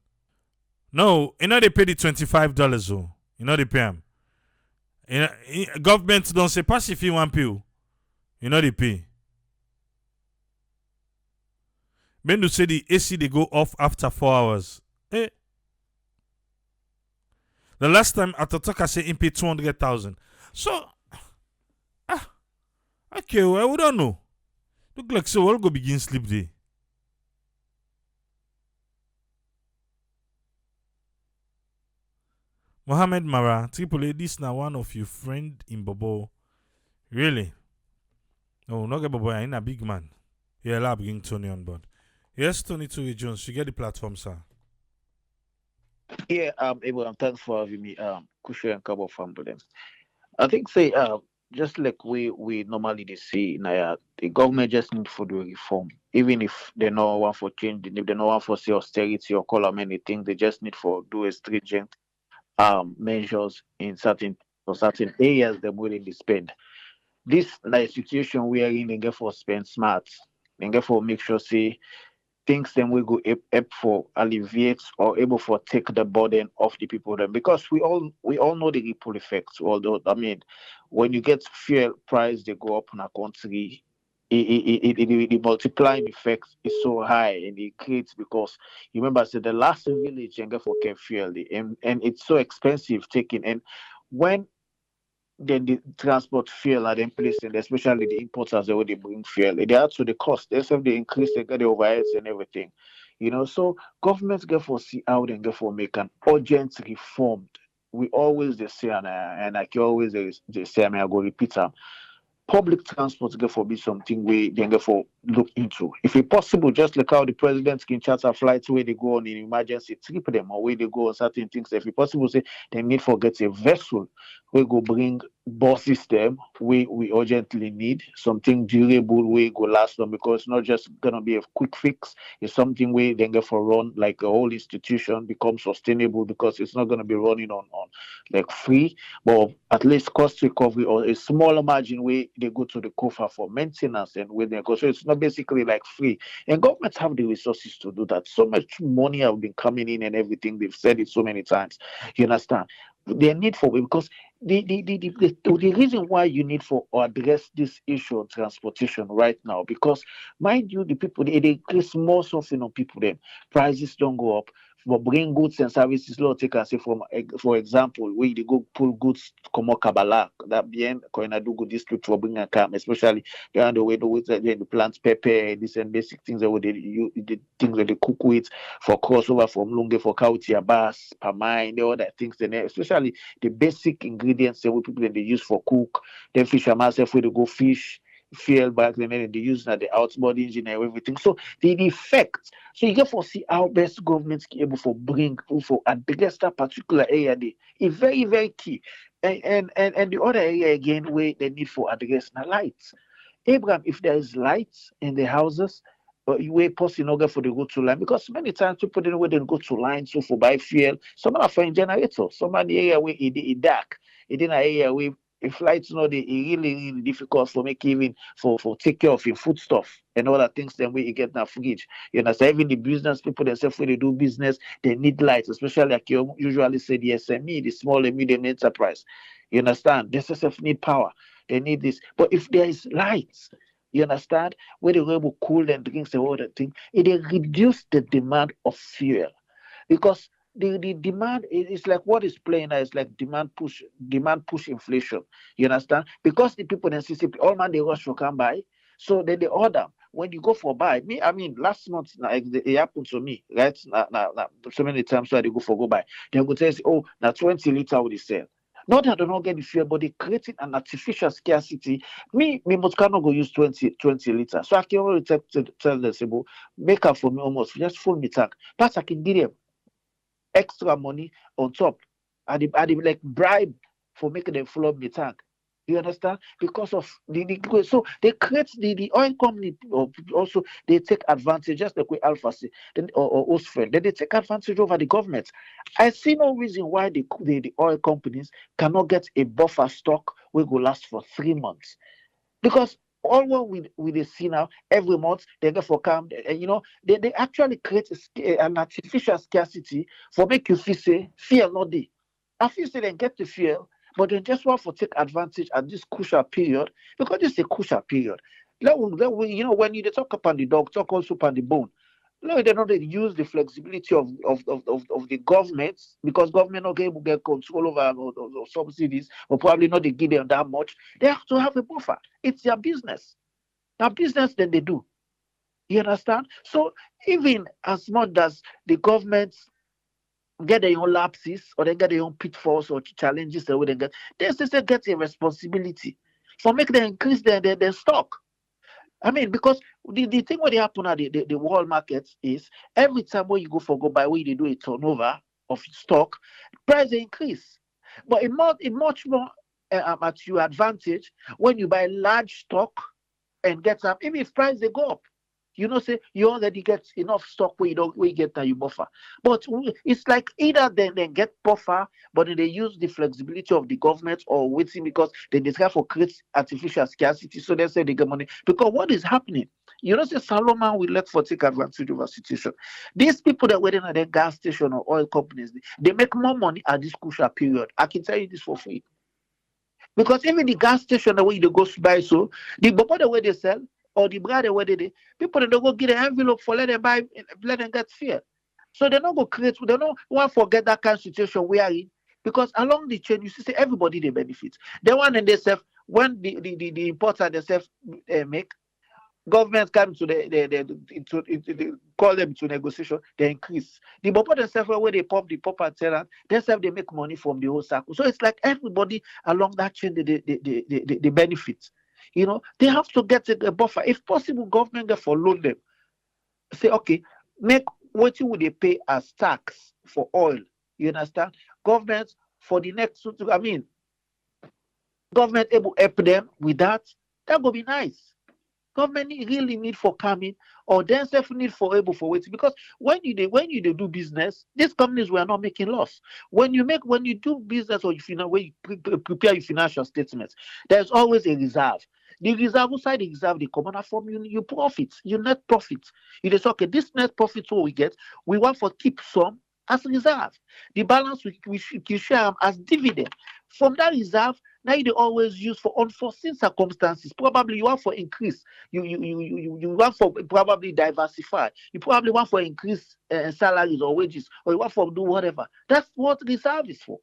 S1: No, you know they pay the $25 oh. You know they pay them. Government don't say pass if you want pay. You know they pay. When you say the AC they go off after 4 hours. Eh. The last time Atotaka say he paid 200,000. So okay, well, we don't know. Look like so we'll go begin sleep day. Mohammed Mara, Triple A, this now one of your friend in Bobo. Really? No, not get Bobo, I'm a big man. Yeah, I'll bring Tony on board. Yes, Tony Turi Jones, you get the platform, sir.
S2: Yeah, Abraham, thanks for having me. Kusha and Kabo family. I think say just like we normally they see now, the government just need for the reform. Even if they no want for change, if they no want for say austerity or call them anything, they just need for do a stringent measures in certain areas they're willing to spend. This like situation we are in, they get for spend smart. They get for make sure say things then we go up for alleviate or able for take the burden off the people then because we all know the ripple effects. Although I mean, when you get fuel price they go up in a country, the multiplying effect is so high and it creates because you remember I said the last village and get for can fuel and it's so expensive taking and when then the transport fuel at them place and especially the importers they already bring fuel. They add to the cost. They have they increase they get the overheads and everything. So governments get for see how they get for make an urgent reformed. We always they say and like you always they say I mean I go repeat them public transport get for be something we then get for look into. If it possible, just like how the president can charter flights where they go on in emergency trip them or where they go on certain things. If it possible, say they need for get a vessel we go bring bus system we urgently need something durable we go last long because it's not just gonna be a quick fix. It's something we then get for run like a whole institution become sustainable because it's not gonna be running on like free but at least cost recovery or a smaller margin where they go to the cofer for maintenance and where they go. So it's not basically like free. And governments have the resources to do that. So much money have been coming in and everything. They've said it so many times. You understand? Their need for it because the reason why you need for or address this issue of transportation right now because mind you the people they increase more suffering on people then prices don't go up but bring goods and services law take and say from for example where they go pull goods come kabala that bien Koinadugu district for bring a come especially the way the plant pepper this and basic things that they the things that they cook with for crossover from Lunge for Kautia Bass, Pamine, the other things then especially the basic ingredients that we people that they use for cook, then fish and myself where they go fish fuel back then, and they use the outboard engine and everything. So the effect. So you get for see how best governments be able for bring for address that particular area. They it's very very key. And the other area again where they need for address now lights. Abraham, if there is lights in the houses, you wait post in order for the go to line because many times people don't know where they go to line so for buy fuel. Some are for generator, some are the area where it dark. It in an area where if lights not they really really difficult for make even for take care of your food stuff and all that things then where you get that fridge. You understand? Even the business people themselves when they do business, they need lights, especially like you usually say the SME, the small and medium enterprise. You understand? They themselves need power. They need this. But if there is lights, you understand, where they will cool and drinks and all that thing, it will reduce the demand of fuel because the demand is like what is playing now is like demand push inflation. You understand? Because the people then see all man they rush for can buy, so then they order. When you go for buy, me, I mean, last month now, it happened to me, right? So many times where they go for go buy, they go tell you, oh, now 20 liter will they sell. Not that I don't get the fuel, but they creating an artificial scarcity. Me, but cannot go use 20 liters. So I can only tell them, say, "Bo, make up for me almost, just full me tank. But I can give them extra money on top. I like bribe for making them full up the tank. You understand? Because of so they create the oil company also they take advantage just like with Alpha say, then or Osfred, then they take advantage over the government. I see no reason why the oil companies cannot get a buffer stock will go last for 3 months because all what we see now every month they go for come and they actually create an artificial scarcity for make you feel say fear not dey. I feel say they get the fear, but they just want to take advantage at this crucial period because this is a crucial period. When you dey talk upon the dog, talk also upon the bone. No, they don't use the flexibility of the government because government not able to get control over subsidies or probably not they give them that much. They have to have a buffer. It's their business. Now business then they do. You understand? So even as much as the government get their own lapses or they get their own pitfalls or challenges that they get, they still get a responsibility for make them increase their stock. I mean, because the thing what they happen at the world markets is every time when you go for go buy where they do a turnover of stock, price they increase. But it much more at your advantage when you buy large stock and get some, even if price they go up. Say you already get enough stock where you get that you buffer. But it's like either then get buffer, but then they use the flexibility of the government or waiting because they try for create artificial scarcity. So they say they get money. Because what is happening? Say Solomon will let for take advantage of a situation. These people that waiting at their gas station or oil companies, they make more money at this crucial period. I can tell you this for free. Because even the gas station the way they go buy so the bubble the way they sell or the brand the way people they don't go get an envelope for let them buy let them get fear. So they don't go create they don't want to forget that kind of situation we are in because along the chain you see say everybody they benefit. They want and they self when the importer themselves make government come to call them to negotiation, they increase. The bopper themselves where they pump the pop and tenant, themselves they make money from the whole circle. So it's like everybody along that chain they benefit. They have to get a buffer. If possible, government get for loan them. Say, okay, make what you would they pay as tax for oil. You understand? Government for the next I mean, government able help them with that, that would be nice. Government really need for coming or then self need for able for waiting because when you do business these companies were not making loss when you do business or when you prepare your financial statements there's always a reserve. The reserve side the reserve the common from you profit you net profit. You just okay this net profit what we get we want for keep some as reserve. The balance we share as dividend from that reserve. Now you dey always use for unforeseen circumstances. Probably you want for increase. You want for probably diversify. You probably want for increase salaries or wages, or you want for do whatever. That's what reserve is for.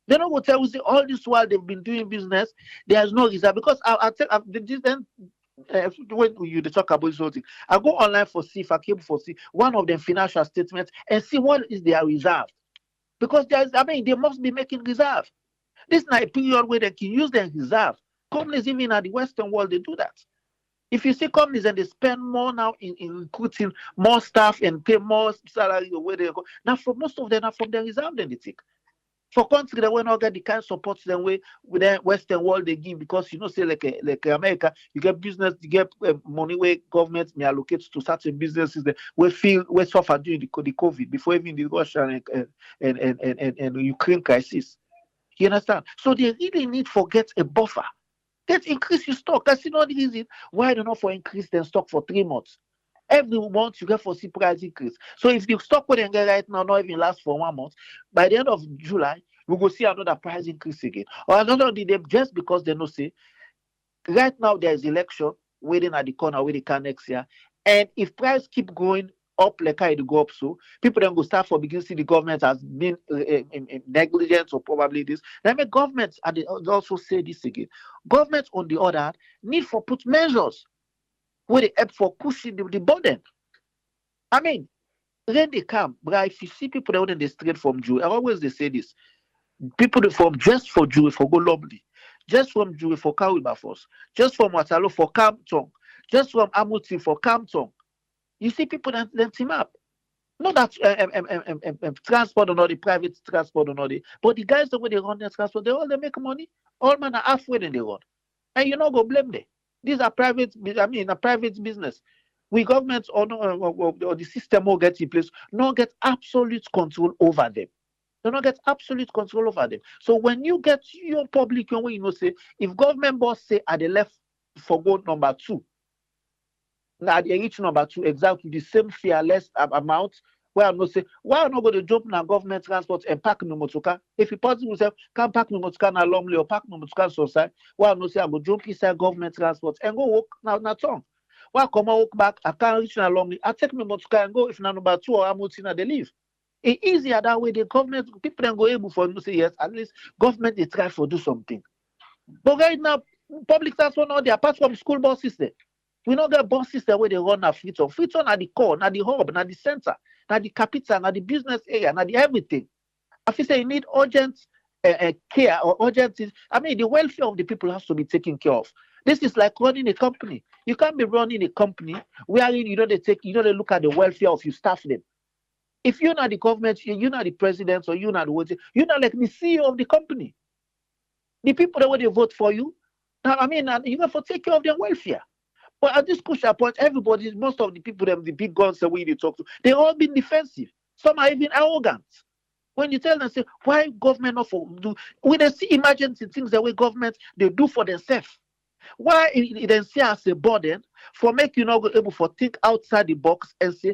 S2: They don't go tell you say all this while they've been doing business, there is no reserve because I tell this then. When you dey talk about this whole thing, I go online for see if I came for see one of them financial statements and see what is their reserve because there is I mean they must be making reserve. This na a period where they can use their reserve companies even at the Western world, they do that. If you see companies and they spend more now in recruiting more staff and pay more salary or where they go, now for most of them are from the reserve then they take. For country that will not get the kind of support them way with the Western world they give because say like America, you get business, you get money where government may allocate to certain businesses that we suffer during the COVID before even the Russian and Ukraine crisis. You understand? So they really need to get a buffer. Get increase your stock. That's not the reason why they not for increase their stock for 3 months. Every month you get for see price increase. So if the stock we get right now not even last for 1 month, by the end of July, we go see another price increase again. Or another day just because they know say right now there is election waiting at the corner where they can next year. And if price keep going up like how it go up, so people then go start for begin see the government has been negligent or probably this. Then make governments and they also say this again. Governments on the other hand need for put measures where they help for cushion the burden. I mean, when they come, but if you see people that in the street from Jew, I always they say this. People from just for Jew for go lovely, just from Jew for Wilberforce, just from Watalo for Campton, just from Amuti for Campton. You see people that team up. Not that transport or not the private transport or not the, but the guys that when they run their transport, they make money. All man are halfway than they run. And you not go blame them. These are private, I mean, a private business. We governments or the system will get in place, not get absolute control over them. They not get absolute control over them. So when you get your public, say, if government boss say at the left for go number 2, now they reach number 2 exactly the same fearless amount. Where I'm not say why I'm not going to jump na government transport and park no motoka. If you possible yourself can park no motoka na Lumley or park no motoka society, why I'm not say I go jump inside government transport and go walk now na tongue. Why I come and walk back, I can't reach na Lumley. I take my motoka and go if na number 2 or I'm they leave. It easier that way the government people then go able for say yes, at least government they try for do something. But right now public transport not there apart from school bus system. We not get bus system where they run a Freetown. Freetown at the core, at the hub, at the center, at the capital, at the business area, at the everything. I feel say you need urgent care or urgent. I mean, the welfare of the people has to be taken care of. This is like running a company. You can't be running a company where they look at the welfare of your staff. Them. If you're not the government, you're not the president, or you're not you're not like the CEO of the company. The people that they vote for you, I mean, you have to take care of their welfare. But at this crucial point, most of the people, the big guns, the way they talk to, they all been defensive. Some are even arrogant. When you tell them, say, why government not for do? When they see emergency things the way government they do for themselves, why they see as a burden for make you not go able for think outside the box and say,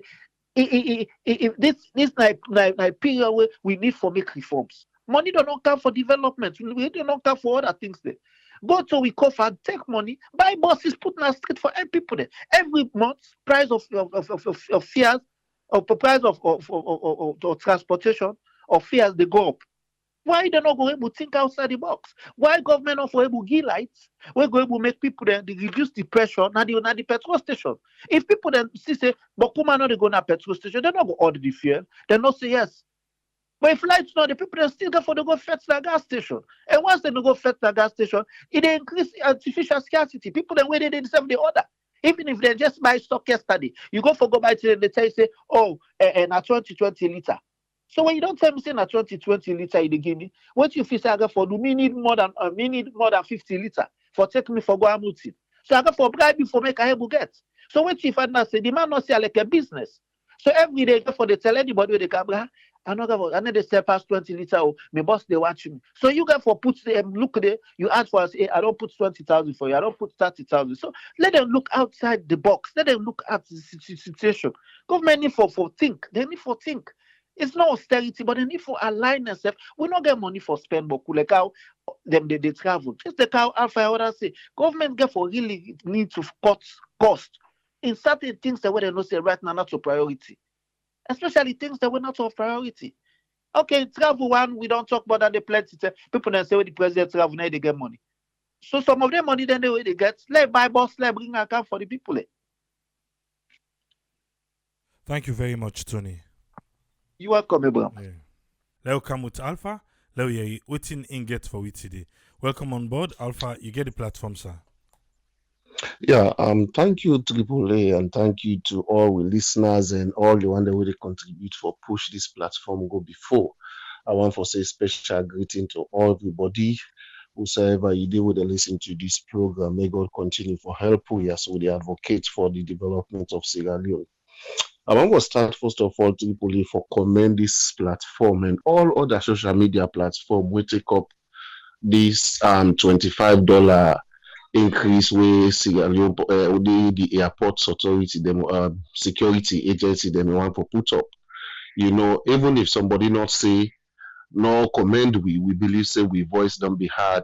S2: if this like period where we need for make reforms. Money do not come for development. We do not come for other things there. Go to we cover, take money, buy buses, put in a street for every people there. Every month, price of fares, or price of transportation or fares they go up. Why they not go able to think outside the box? Why government not for able to give lights? We're going to make people then they reduce the pressure now the petrol station. If people then see say, but come on, they go na petrol station, they not go order the fuel. They not say yes. But if lights not, the people then still go for the go fetch the gas station. And once they go fetch the gas station, it increase artificial scarcity. People then wait they deserve the order. Even if they just buy stock yesterday, you go for go buy today, they tell you say, oh, and a 2020 liter. So when you don't tell me say na 2020 liter in the Guinea, what you feel say I got for do me need more than 50 liter for take me for go amuti. So I got for bribe me for make I able get. So what you find now say the man not say like a business. So every day for they tell anybody where they can I know they sell past 20 liter oh my boss they watch me. So you got for put them look there, you ask for us, hey, I don't put 20,000 for you, I don't put 30,000. So let them look outside the box, let them look at the situation. Government need for think, they need for think. It's not austerity, but they need for align themselves. We not get money for spend, but like how them they travel. Just like how Alpha others say, government get for really need to cut cost in certain things that we they not say right now not your priority, especially things that were not of priority. Okay, travel one we don't talk about that. The plenty people then say when the president travel now they get money. So some of them money then they get. Let buy bus, let bring account for the people.
S1: Thank you very much, Tony.
S2: You welcome, Abraham.
S1: Yeah. Let's come with Alpha. Let's hear what in get for we today. Welcome on board, Alpha. You get the platform, sir.
S3: Yeah, thank you, Triple A, and thank you to all the listeners and all the one that will contribute for push this platform go before. I want to say special greeting to all everybody, whosoever you deal with and listen to this program. May God continue for help you as we advocate for the development of Sierra Leone. I want to start first of all, Triple A, for commend this platform and all other social media platform we take up this $25 increase wey Sierra Leone the airports authority them security agency them want to put up. Even if somebody not say no commend we believe say we voice don't be heard,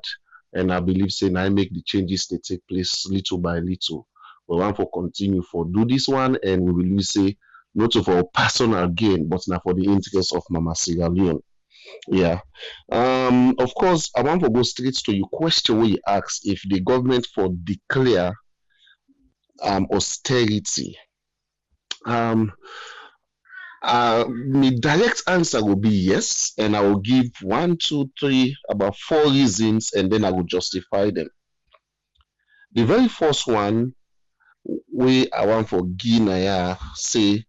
S3: and I believe say I make the changes they take place little by little. We want to continue for do this one, and we believe say not for personal gain but now for the interest of Mama Sierra Leone. Yeah. Of course, I want to go straight to your question where you ask if the government for declare austerity. Um, my direct answer will be yes, and I will give one, two, three, about four reasons, and then I will justify them. The very first one, where I want for Guinea say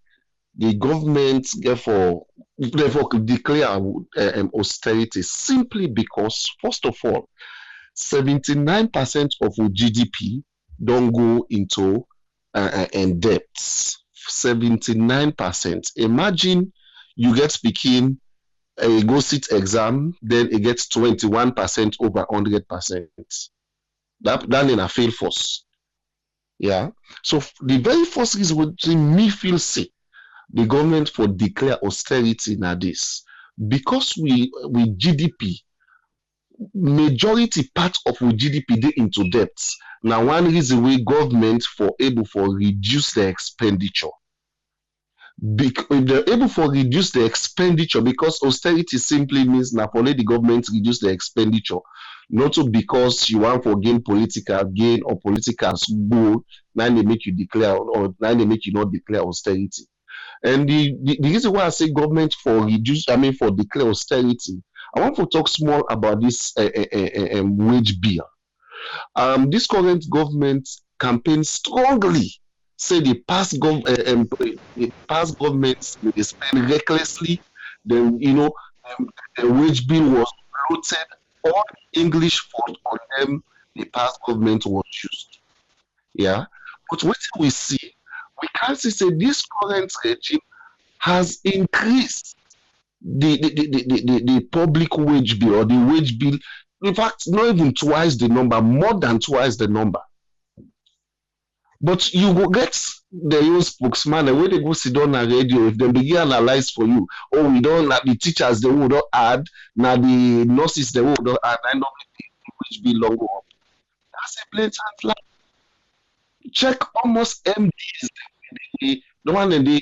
S3: the government therefore declare austerity simply because, first of all, 79% of our GDP don't go into debts. 79%. Imagine you get speaking, go sit exam, then it gets 21% over 100%. That in a fail force. Yeah. So the very first reason what me feel say the government for declare austerity now this because we GDP majority part of our GDP dey into debt. Now one reason why government for able for reduce the expenditure. If they're able for reduce the expenditure because austerity simply means now for let the government reduce the expenditure, not so because you want for gain political gain or political goal, now they make you declare or now they make you not declare austerity. And the reason why I say government for reduce, I mean for declare austerity, I want to talk small about this wage bill. This current government campaign strongly say the past governments they spend recklessly. Then the wage bill was bloated. All English for on them the past government was used. Yeah, but what we see, we can see say this current regime has increased the public wage bill or the wage bill. In fact, not even twice the number, more than twice the number. But you go get the your spokesman and when they go sit down on radio, if they begin analyze for you, oh, we don't have the teachers they will not add, now the nurses they will not add, I know the wage bill long go up. That's a blatant lie. Check almost MDs, the one and they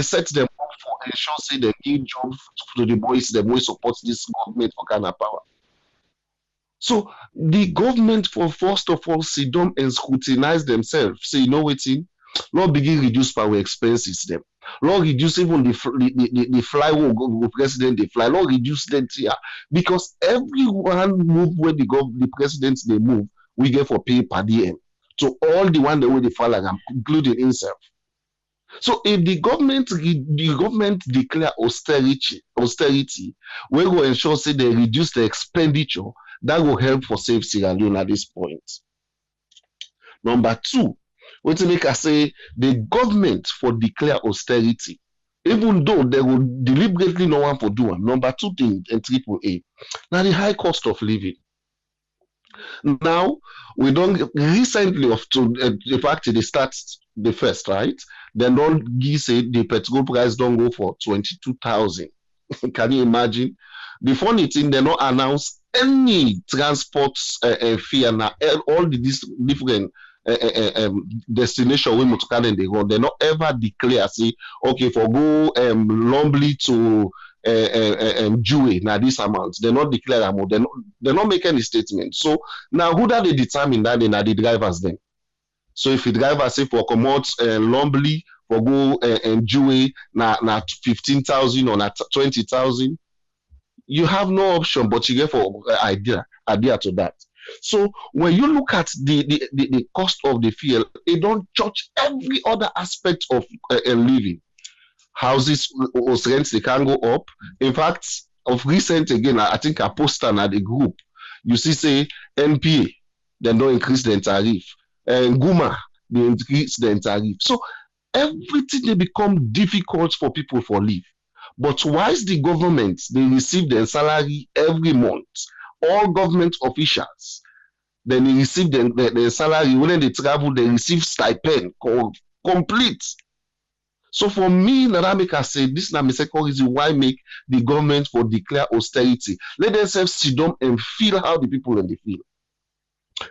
S3: set them up for ensure say they give job to the boys support this government for Ghana power. So the government for first of all sit down and scrutinize themselves. Say, you know what in? Lord begin reduce power expenses them. Lord reduce even the fly will go president they fly. Lord reduce them here. Because everyone move when the presidents they move, we get for pay per diem. So all the one that way they follow them, including himself. So if the government declare austerity, we will ensure say they reduce the expenditure. That will help for save Sierra Leone at this point. Number two, what to make I say the government for declare austerity, even though they will deliberately no one for do am. Number two thing and triple A. Now the high cost of living. Now we don't recently of to the fact they start the first, right? Then don't give say the petrol price don't go for 22,000. Can you imagine? The funny thing they not announce any transport fee and all different destination we must carry they run. They not ever declare say okay for go Lumbly to Jewel now this amount. They not declare amount. They not make any statement. So now who that they determine that they are the drivers then? So if the driver say for comot Lumbly for go Jewel na 15,000 or na 20,000. You have no option, but you get for idea to that. So when you look at the cost of the fuel, it don't touch every other aspect of living. Houses rents they can go up. In fact, of recent again, I think I posted at the group. You see, say NPA, they don't increase the tariff, and Guma they increase the tariff. So everything they become difficult for people for live. But whilst the government they receive their salary every month, all government officials then they receive their salary when they travel, they receive stipend complete. So for me, Nadamika said this is the second reason why make the government for declare austerity. Let themselves sit down and feel how the people in the feel.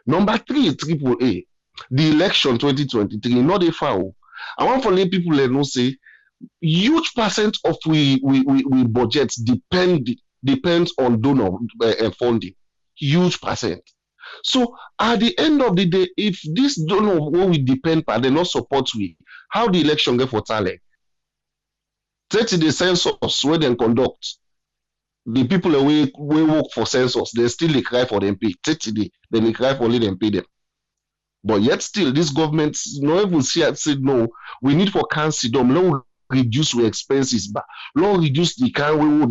S3: Number three, triple A, the election 2023, not a foul. I want for let people let know say huge percent of we budgets depends on donor funding. Huge percent. So at the end of the day, if this donor where we depend on, they not support we, how the election get for talent? 30 the census where they conduct. The people away we work for census, they still they cry for them pay. 30 day, then they cry for let them pay them. But yet still, this government not even said no, we need for council them, no reduce our expenses, but no reduce the kind we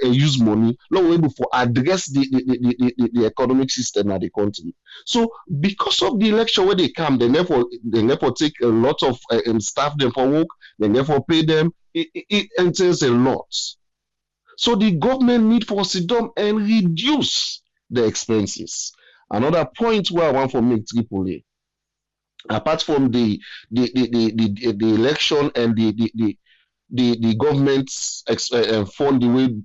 S3: use money, no able for address the economic system of the country. So because of the election where they come, they never take a lot of staff them for work, they never pay them. It entails a lot. So the government need for sit down and reduce the expenses. Another point where I want to make AAA, apart from the election and the government's fund the way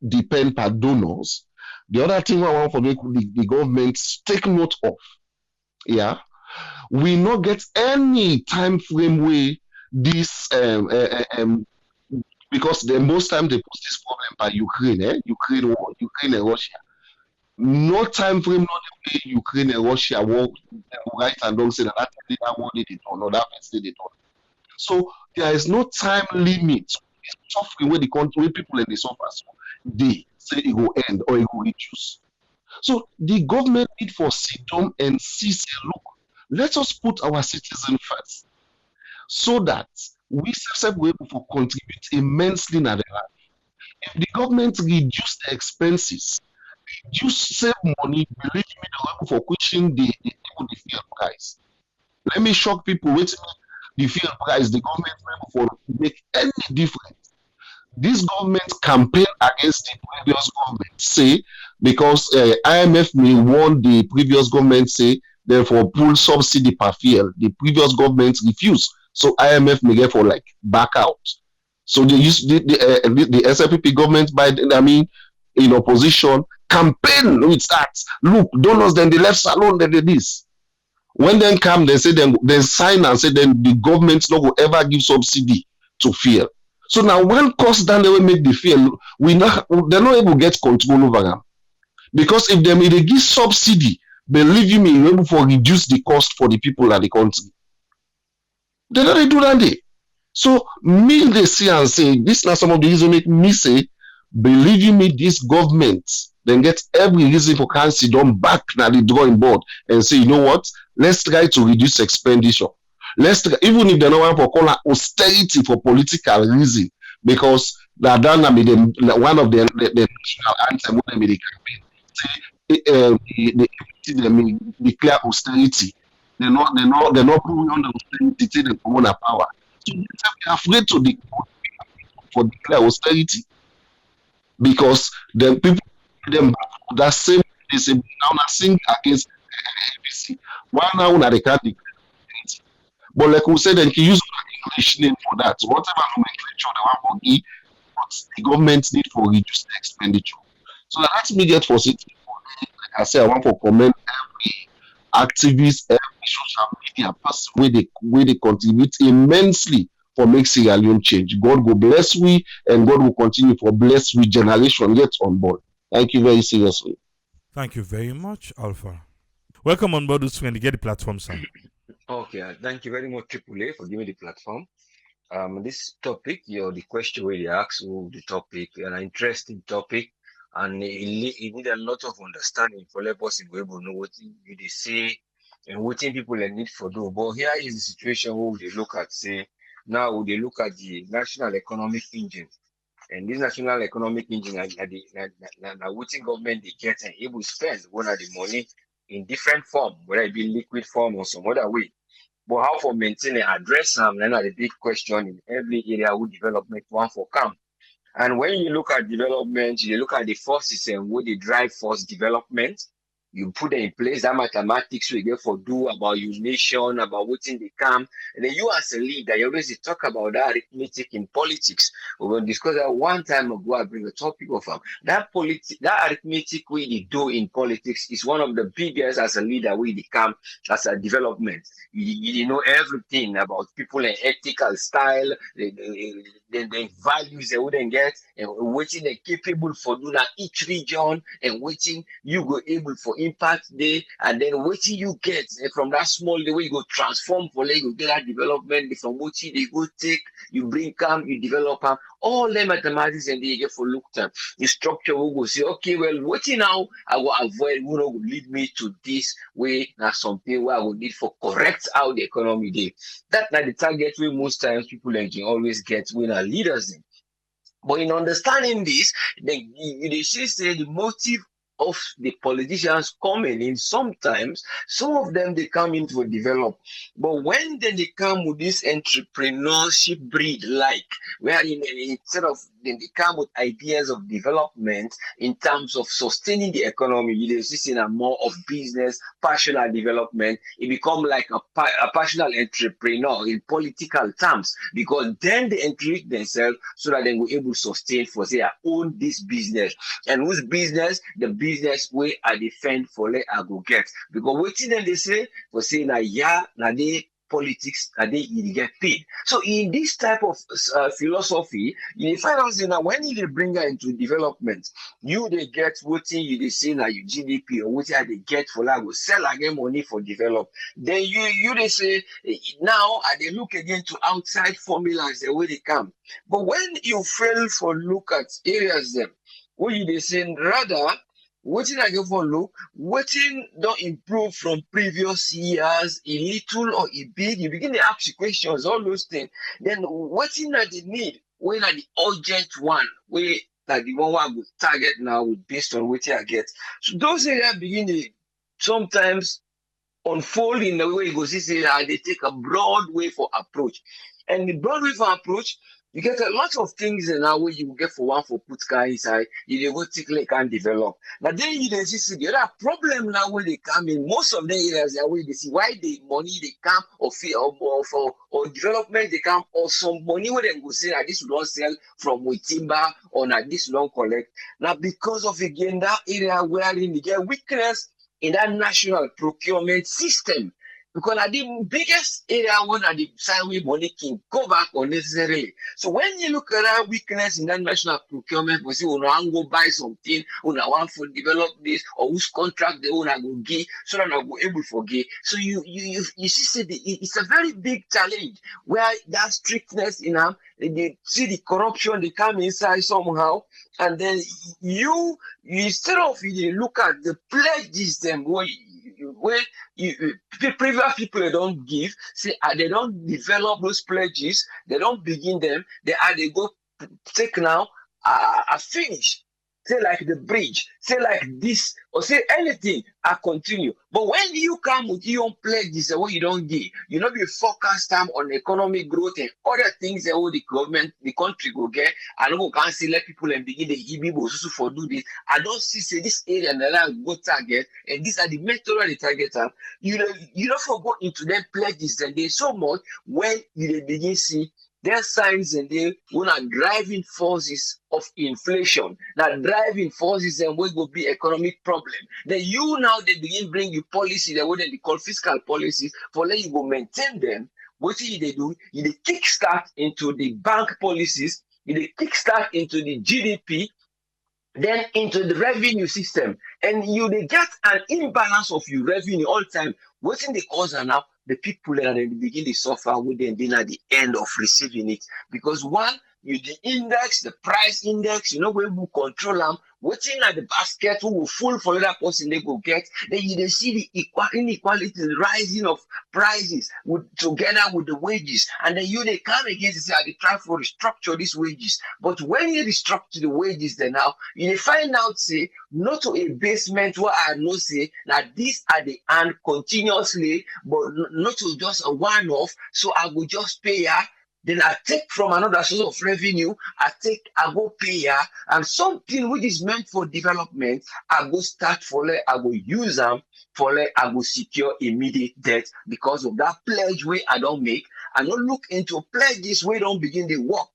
S3: depend per donors, the other thing I want to make the government take note of, yeah, we not get any time frame where this because the most time they put this problem by Ukraine, Ukraine war, Ukraine and Russia. No time frame, not the way Ukraine and Russia war right and don't say that that war they did or that they did. So there is no time limit. It's suffering where the country where people in the suffer. So they say it will end or it will reduce. So the government need for sit down and see, say, look, let us put our citizens first so that we self will able to contribute immensely na the life. If the government reduce the expenses, reduce save money, believe me, the level for pushing the fuel price. Let me shock people with the fuel price, the government able for make any difference. This government campaign against the previous government say because IMF may warn the previous government say therefore pull subsidy per fuel. The previous government refused. So IMF may get for like back out. So they use the SLPP government by I mean in opposition campaign with that. Look, donors then they left salon, then they this. When they come, they say then sign and say then the government not will ever give subsidy to fuel. So now when cost down they will make the fuel, they're not able to get control over them. Because if they give subsidy, believe me, you're able to reduce the cost for the people at the country. They don't do that day. So me they see and say this now some of the reason make me say, believe me, this government then get every reason for council done back now the drawing board and say, you know what, let's try to reduce expenditure. Let's try, even if they don't want to call it austerity for political reason, because that done one of the national anthem when they campaign say they declare austerity. They're not putting on the austerity till they promote their power. So they're afraid to declare austerity because the people them that same they say now not sing against ABC. Why now they can't declare austerity? But like we said, then can use English name for that. Whatever nomenclature they want for give, but the government need for reduce the expenditure. So that's me get for city. Like I say, I want to commend every activist, every social media person where they contribute immensely for make Sierra Leone change. God will bless we and God will continue for bless we generation yet on board. Thank you very seriously.
S1: Thank you very much, Alpha. Welcome on board, Usman. Get the platform, sir.
S4: Okay, thank you very much, AAA, for giving the platform. This topic, the question where they ask who the topic, an interesting topic, and it need a lot of understanding for let us be able to know what you they say and what people they need for do. But here is the situation where they look at say now they look at the national economic engine. And this national economic engine na wetin government they get and able spend one of the money in different form, whether it be liquid form or some other way. But how for maintain and address them, then are the big question in every area with development one for come. And when you look at development, you look at the forces and what they drive force development. You put them in place that mathematics we get for do about your nation, about what in the camp. And then you as a leader, you always talk about that arithmetic in politics. We will discuss that one time ago. I bring a topic of that arithmetic we they do in politics is one of the biggest as a leader we come as a development. You know everything about people and ethical style, the values they wouldn't get, and waiting they capable for doing that each region, and waiting you go able for impact day, and then waiting you get from that small the way you go transform for like you get that development from what they go take, you bring come, you develop them, all them mathematics and they get for look time. The structure will go say, okay, well, waiting now, I will avoid who will lead me to this way. Now something where I will need for correct how the economy day. That now the target we most times people like always get when our leaders in. But in understanding this, they should say the motive of the politicians coming in sometimes, some of them they come in to develop. But when then they come with this entrepreneurship breed, like where instead of then they come with ideas of development in terms of sustaining the economy, you see in a more of business, personal development, it become like a personal entrepreneur in political terms because then they enrich themselves so that they will able to sustain for say I own this business and whose business the business way I defend for let I go get because waiting then they say for say na yeah na they politics and they get paid. So in this type of philosophy, you find out that when you bring her into development, you they get what you they say now your GDP or what they get for that go sell again money for develop. Then you they say now they look again to outside formulas the way they come. But when you fail for look at areas them, what you they say rather wetin I go for look, wetin don't improve from previous years, a little or a big, you begin to ask you questions, all those things. Then wetin are the need? When are the urgent one? Where like the one I would target now with based on what I get. So those areas begin to sometimes unfold in the way you go see say they take a broad way for approach. And the broad way for approach, you get a lot of things in now where you get for one for put car inside, you dey go take like and develop. But then you dey see the other problem now where they come in, most of the areas are where they see why the money they come or fee or for or development they come or some money where they go say that this will not sell from with timber or that this will not collect. Now because of again that area where they get weakness in that national procurement system. Because at the biggest area when at the side where money can go back unnecessarily. So when you look at that weakness in that national procurement, we say, "Una go buy something, una want to develop this, or whose contract they wanna go give, so that I go able to forget." So you see, it's a very big challenge where that strictness in them, they see the corruption, they come inside somehow, and then you instead of you look at the pledges them where previous people they don't give, see they don't develop those pledges, they don't begin them, they go take now a finish. Say like the bridge, say like this, or say anything, I continue. But when you come with your own pledges, what you don't give, you know, be focused time on economic growth and other things that all the government, the country go get. I don't can't see let people and begin the EB for do this. I don't see say this area and that go target, and these are the method of the target. You don't forgo into them pledges and they so much when you begin see there are signs and they are driving forces of inflation. Now driving forces and what will be economic problem. Then you now they begin bring you policy that what they call fiscal policies for let you go maintain them. What do they do? They kickstart into the bank policies, they kickstart into the GDP, then into the revenue system, and you dey get an imbalance of your revenue all the time. Wetin dey cause am now? The people that they begin to suffer with them being at the end of receiving it, because one, you the index, the price index, where we control them. Waiting at the basket who will full for that person they go get. Then you dey see the inequality, the rising of prices together with the wages, and then you they come against it, say they try to restructure these wages. But when you restructure the wages, then now you dey find out say not to a basement where I know say that these are the end continuously, but not to just a one-off. So I will just pay ya. Then I take from another source of revenue, I go pay ya, and something which is meant for development, I go start for I go use them for I go secure immediate debt because of that pledge way I don't make. I don't look into pledges where don't begin the work.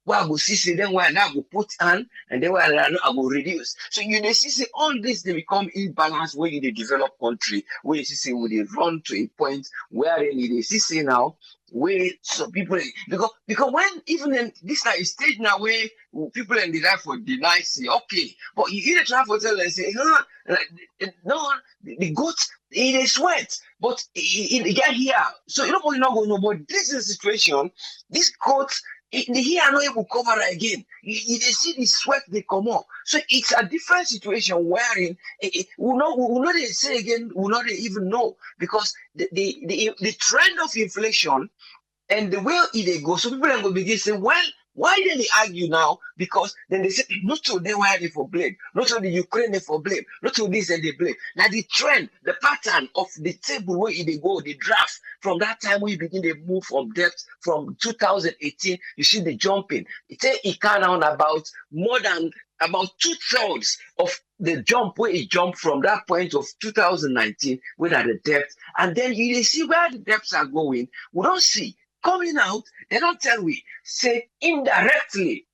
S4: Where I go see then where I go put on, and then where I go reduce. So you see all this they become imbalanced when you the developed country, where you see when they run to a point where they see now where some people because when even in this like stage now where people in the life for deny say okay, but you try for tell and say no, the goats they sweat, but it get here. So nobody not going to know. But this is the situation. This goats the here are not able to cover again. They see the sweat they come up. So it's a different situation wherein we not they say again, we not even know because the trend of inflation and the way it goes, so people are going to begin to say, well, why did they argue now? Because then they say, not to them why they for blame, not to the Ukraine they for blame, not to this and they blame. Now the trend, the pattern of the table where they go, the draft, from that time we begin to move from depth from 2018, you see the jumping. It can on about more than about 2/3 of the jump where it jumped from that point of 2019 with at the depth. And then you see where the depths are going. We don't see coming out, they don't tell we, say indirectly.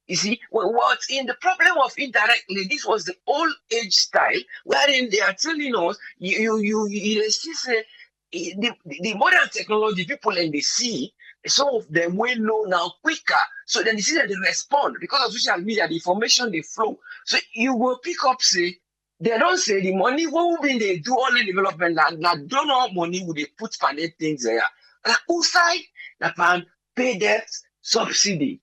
S4: You see, what's in the problem of indirectly, this was the old age style, wherein they are telling us, you see, say, the modern technology, people in the sea, some of them will know now quicker. So then you see that they respond because of social media, the information they flow. So you will pick up, say, they don't say the money, what will be they do all the development, now don't know how money would they put for things there. Who side? That pay debt subsidy.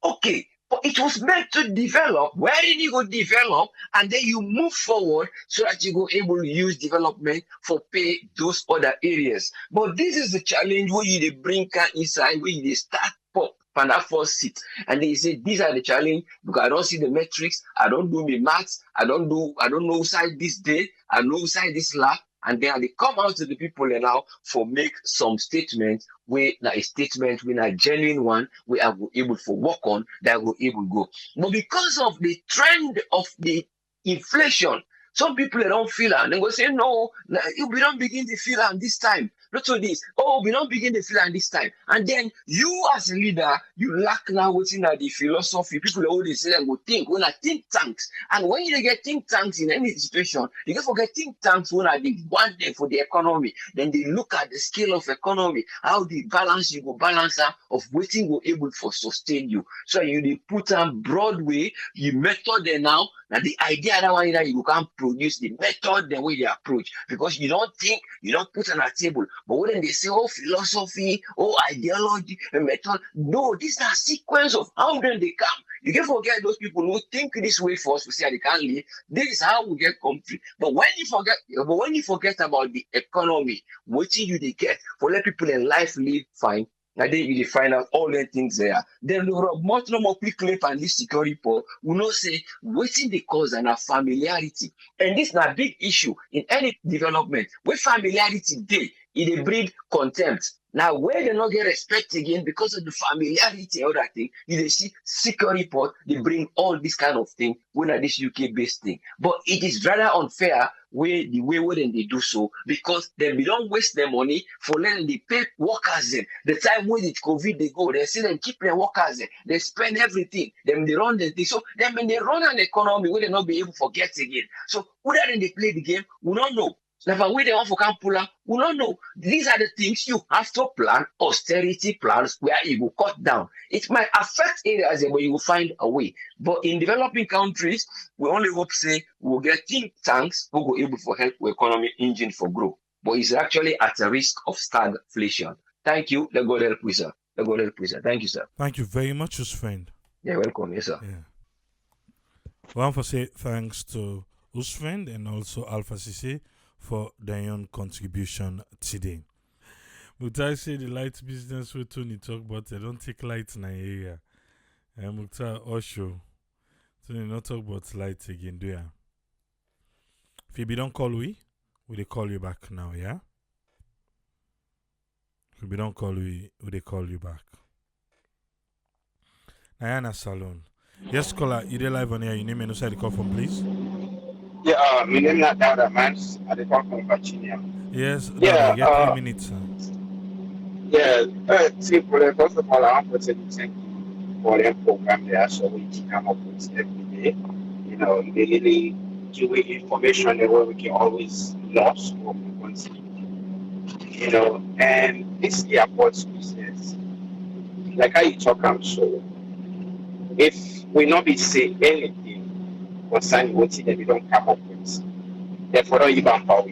S4: Okay, but it was meant to develop. Where did you go develop? And then you move forward so that you go able to use development for pay those other areas. But this is the challenge where you bring inside, where you start pop on that first seat. And they say these are the challenge because I don't see the metrics, I don't do my maths, I don't know side this day, I know side this lab. And then they come out to the people and now for make some statements where a statement when a genuine one we are able to work on that will able to go. But because of the trend of the inflation, some people don't feel it. And they go say, no, we don't begin to feel it this time. Not so this. Oh, we don't begin to feel it this time. And then you as a leader, you lack now within the philosophy. People always say and go think when I think tanks. And when you get think tanks in any situation, you can forget think tanks when I think one day for the economy. Then they look at the scale of economy, how the balance you go balance out of waiting will able for sustain you. So you put on Broadway, you method there now. Now the idea that one that you can produce the method the way they approach because you don't think, you don't put on a table. But when they say, oh, philosophy, oh, ideology, and method, no, this is a sequence of how then they come. You can forget those people who think this way first, we say they can't live. This is how we get country. But when you forget about the economy, what you they get for let people in life live fine. And then you find out all the things there. Then much more quickly and this security report will not say waiting the cause and a familiarity. And this is a big issue in any development. With familiarity day, it breed contempt. Now, where they not get respect again because of the familiarity and all that thing, you see security report, they bring all this kind of thing when at this UK-based thing. But it is rather unfair the way when they do so because they don't waste their money for letting they pay workers in. The time when it's COVID, they go, they see them keep their workers in. They spend everything. Then they run the thing. So then when they run an economy, where they not be able to forget again. So whether they play the game, we don't know. Never wait the one for Kampula. We don't know. These are the things you have to plan, austerity plans where you will cut down. It might affect areas where you will find a way. But in developing countries, we only hope say we'll get think tanks who will able to help with economic engine for growth. But it's actually at a risk of stagflation. Thank you. Let God help you, sir. Let God help you, sir. Thank you, sir.
S1: Thank you very much, Usfriend.
S4: You're welcome, yes, sir.
S1: Yeah. We want to say thanks to Usfriend and also Alpha CC for their own contribution today. Mukhtar say the light business we Tony talk about, they don't take light in Nigeria. And Mukhtar Osho, Tony not talk about light again, do ya? If you don't call we they call you back now, yeah? If you don't call we they call you back. Nayana Salon. Yes, caller, you there live on here. Your name and also the call from, please.
S5: Yeah, my name is Dada Mans. I call from Virginia.
S1: Yes,
S5: Yeah,
S1: you get 3 minutes.
S5: Simple. First of all, I want to say thank you for the program there, so we can come up with every day. You know, they really give me information the way we can always lost or we can see. You know, and this airport business, like how you talk, I'm so. If we not be say anything concerning what they don't come up with, therefore don't even power.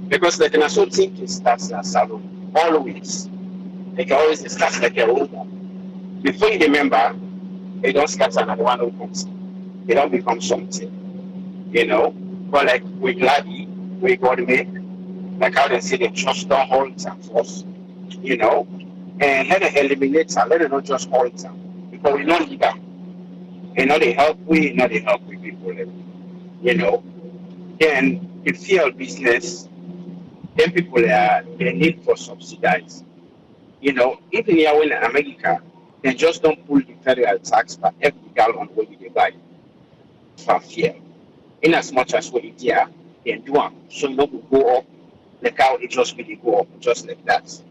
S5: Because they can also think it starts as salon always. They can always start like a room. Before you remember, they don't start another one who comes. They don't become something. You know? But like with Gladdy, we got to make, like how they say the trust don't hold them first. You know? And let it eliminate them, let it not just hold them. Because we don't need them. You know, they help with people. You know? Then the field business, then people are they need for subsidize. You know, even here in America, they just don't pull the federal tax for every gallon when they buy for fuel. In as much as what it here, they do them. So you know will go up, like how it just really go up, just like that.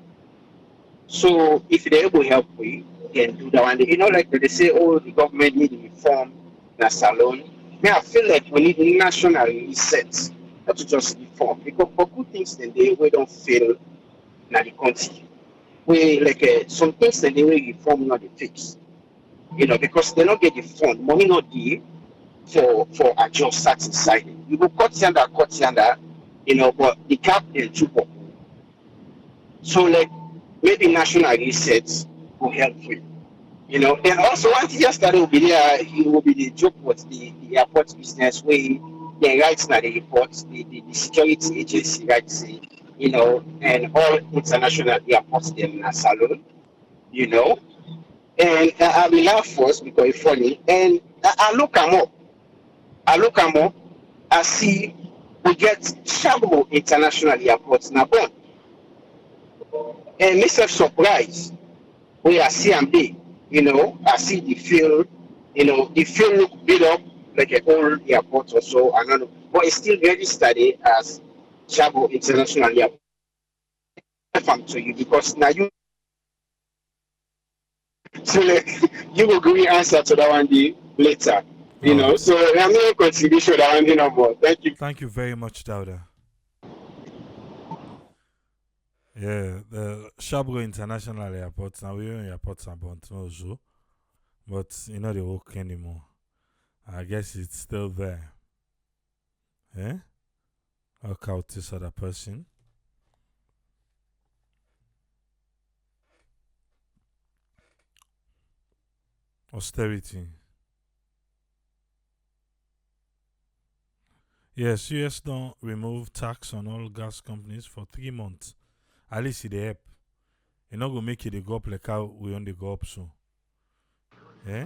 S5: So if they're able to help we can do that one. You know, like they say, oh, the government need to reform the salon. Me, I feel like we need national reset, not to just reform. Because for good things, then we don't fail in the country. We like some things that they will reform not the fix. You know, because they don't get the fund, money not there for a job start inside it. You go cut yonder, you know, but the cap is too poor. So like maybe national reset will help with. You know, then also one thing that will be there, it will be the job with the airport business where they write now the reports, the security agency writes you know, and all international airports them in a salon, you know. And I will laugh first because it's funny. And I look them up. I see we get Shabo International Airport now born. And myself surprised. We are CMB, you know, I see the field, you know, the field look built up like an old airport or so, I don't know, but it's still registered as Chabo International Airport. To you because now you so like, you will give me answer to that one day later, you know. So I'm not contribution that one day no more. Thank you.
S1: Thank you very much, Dauda. Yeah, the Shabro International Airport, now we're in airports about no zoo, but you know they work anymore. I guess it's still there. Eh? I'll count this other person. Austerity. Yes, US don't remove tax on all gas companies for 3 months. At least it help. You're not gonna make it go up like how we only go up so. Eh?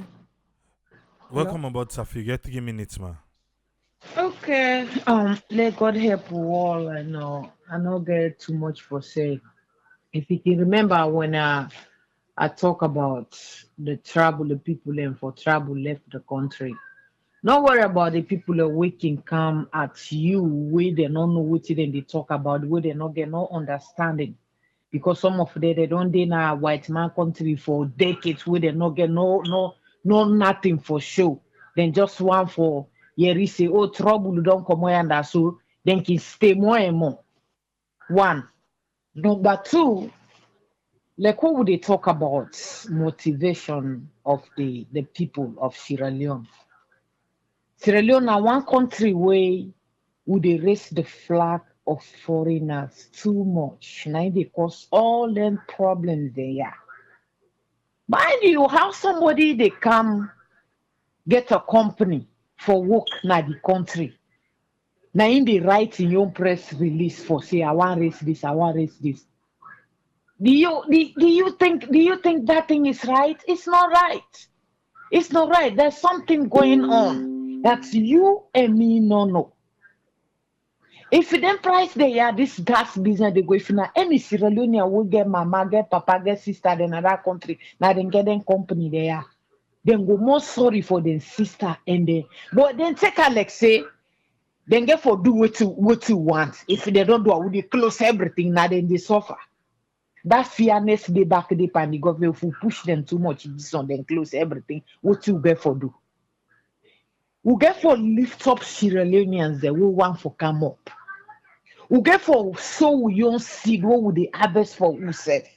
S1: Welcome about Safi. Get 3 minutes, ma.
S6: Okay. Let God help you all. I know. I not get too much for say. If you can remember when I talk about the trouble, the people and for trouble left the country. Don't worry about the people that we can come at you where they don't know what they talk about, where they not get no understanding. Because some of them they don't in a white man country for decades where they not get no nothing for show. Then just one for yeah, say, oh trouble don't come and so Then can stay more and more. One. Number two, like what would they talk about motivation of the people of Sierra Leone? Sierra Leone na one country where would they raise the flag of foreigners too much. Now they cause all them problems there. Mind you, how somebody they come get a company for work na the country. Now in the write in your press release for say I want raise this, I want raise this. Do you think that thing is right? It's not right. It's not right. There's something going on that you and me no know. If you then price they are this gas business they go if now any Sierra Leonean will get mama, get papa, get sister in another country, now then get them company there. Then go more sorry for them sister and then but then take a like say then get for do what you want. If they don't do it, would they close everything now then they suffer. That fairness they back the and the government if we push them too much this on then close everything. What you get for do? We get for lift up Sierra Leoneans that we want for come up. We get for so we don't seed what would the harvest for who said.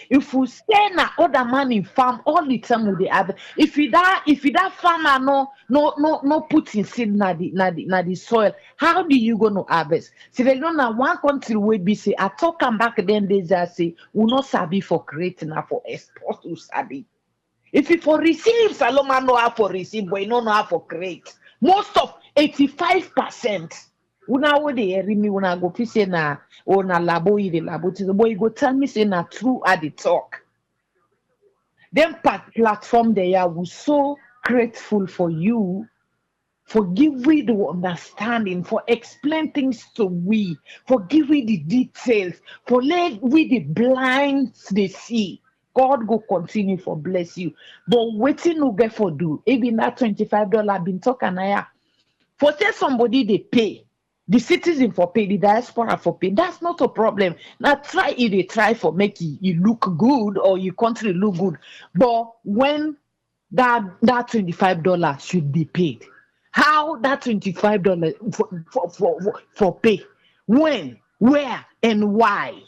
S6: If we stay na other man in farm all the time with the harvest. If that farmer no put in seed na the soil, how do you gonna harvest? So they don't know one country will be say I talk come back then they just say we not sabi for creating na for export to sabi. If you for receive, Saloma know how for receive, but you don't know how for create. Most of 85%. Una wo dey hear me when I go fit say na or na labo the labo to the boy go tell me say na true at the talk. Them platform they are we so grateful for you for giving the understanding, for explain things to we, for giving the details, for let we the blind they see. God go continue for bless you. But waiting no get for do. Even that $25 been talking now. For say somebody they pay. The citizen for pay, the diaspora for pay. That's not a problem. Now try it, they try for make you look good or your country look good. But when that $25 should be paid. How that $25 for pay? When, where, and why?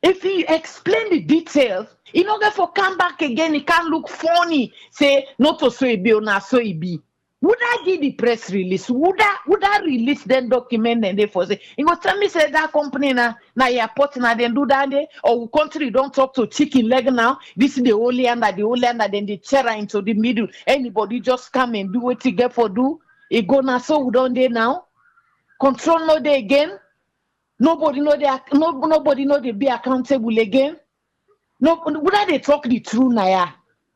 S6: If he explain the details, in order for come back again, it can't look funny. Say, not to so it be or not so it be. Would I give the press release? Would I release then document and they for say, you go tell me say that company na airport na then do that day or country don't talk to chicken leg now. This is the only under then they chair into the middle. Anybody just come and do what you get for do. It go now so we don't they now. Control no day again. Nobody know they be accountable again. No, would they talk the truth Naya?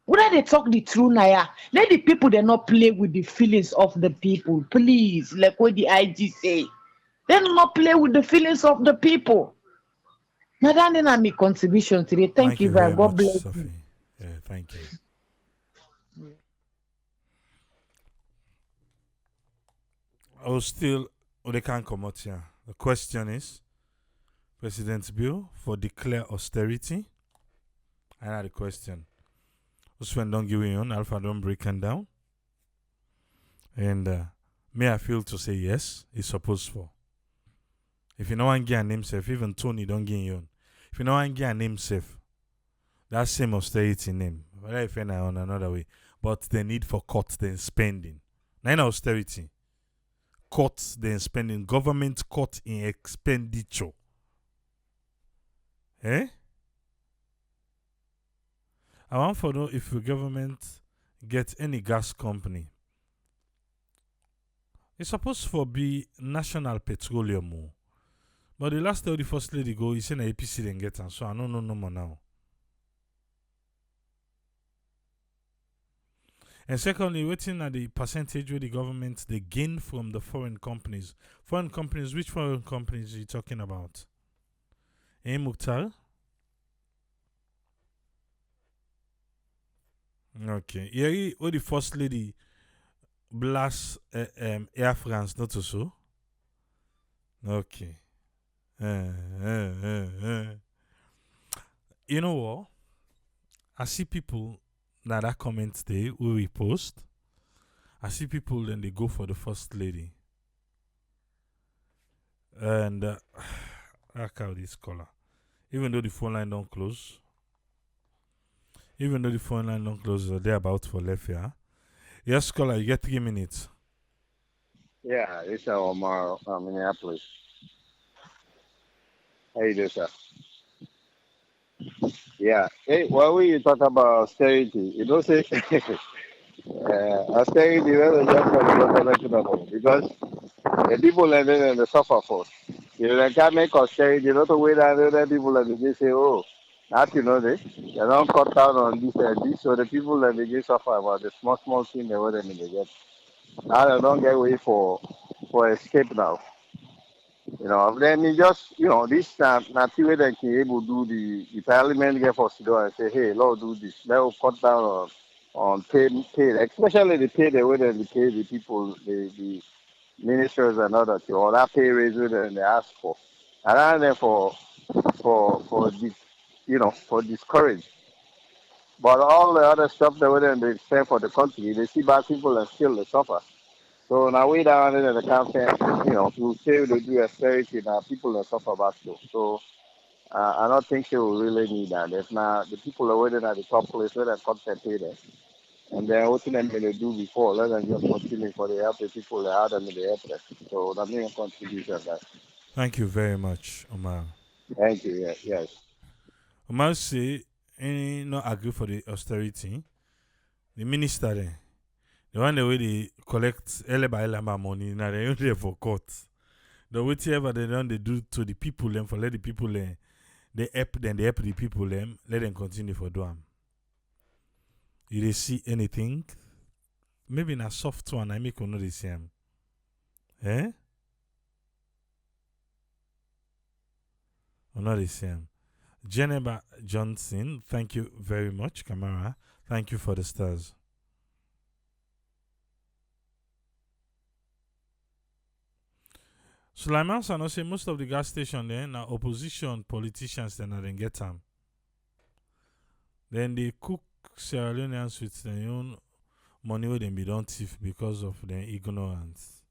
S6: Would they talk the truth Naya? Let the people they not play with the feelings of the people, please. Like what the IG say, they not play with the feelings of the people. Now that my contribution today. Thank you very
S1: much.
S6: God bless
S1: Sophie.
S6: you.
S1: Yeah, thank you. They can't come out here. The question is, President's bill for declare austerity. I had a question. Usman don't give on Alpha don't break it down. And may I feel to say yes, it's supposed for. If you know one get a name safe, even Tony don't get you on. If you know one get a name safe, that same austerity name. Whether if you're on another way. But the need for cuts then spending. Nine austerity. Cuts then spending. Government cut in expenditure. Eh? I want to know if the government get any gas company. It's supposed to be National Petroleum. But the last day the first lady go, he said APC then get and so I don't know no more now. And secondly, waiting at the percentage where the government they gain from the foreign companies. Foreign companies, which foreign companies are you talking about? Mukhtar? Okay. Yeah, what the first lady blast Air France, not so? Okay. You know what? I see people that comment there who we post. I see people then they go for the first lady. And I call this caller. Even though the phone line don't close, they're about for left here. Yes, caller, you get 3 minutes.
S7: Yeah, it's Omar from Minneapolis. How you doing, sir? Yeah. Hey, why were you talking about austerity? You don't say austerity is just for the government level because the people living in the suffer for. You know, they can't make austerity. You know, the way that other people and they say, oh, that you know, they don't cut down on this and this. So the people that they suffer about the small thing they wouldn't get. Now they don't get way for escape now. You know, then you just, you know, this not way they can able to do the parliament get for Sudan and say, hey, Lord, do this. That will cut down on pay, especially the pay the way they pay the people, the ministers and others, or that pay raise that they ask for. And then for this, you know, for discourage. But all the other stuff that they say for the country, they see bad people and still they suffer. So now we down in the campaign, you know, to say they do austerity now, people will suffer back too. So I don't think they will really need that. If not, the people are waiting at the top place, let them concentrate it. And then what them they do before, let them just continue for the help the people that are them in the help them. So that means contribution that.
S1: Thank you very much, Omar.
S7: Thank you. Yeah, yes.
S1: Omar say, any not agree for the austerity. The minister then, the one the way they collect eleba money, now they only for court. The whatever they done they do to the people them for let the people they help the people them, let them continue for do am. You they see anything? Maybe in a soft one, I make another same. Eh? Another same. Jeneba Johnson, thank you very much, Kamara. Thank you for the stars. Sulaiman Sano say most of the gas station there now opposition politicians then didn't get them. Then they cook Sierra Leoneans with their own money where they be don't thief because of their ignorance.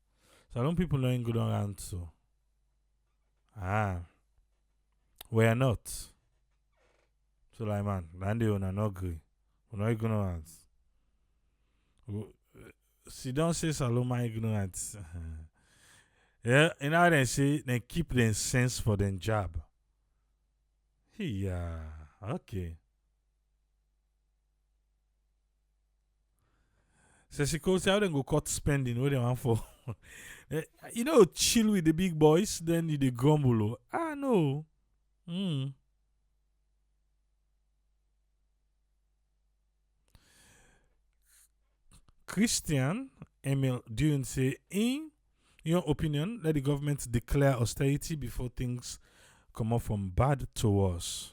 S1: So some people are ignorant so. We are not. Sulaiman, Landy on not agree. We're not ignorant. See, don't say Saloma ignorant. Yeah, and now they say they keep their sense for their job. Yeah, okay. So she goes out and go cut spending where they want for. You know, chill with the big boys, then you the grumble. No. Christian Emil Dune say, in your opinion, let the government declare austerity before things come up from bad to worse.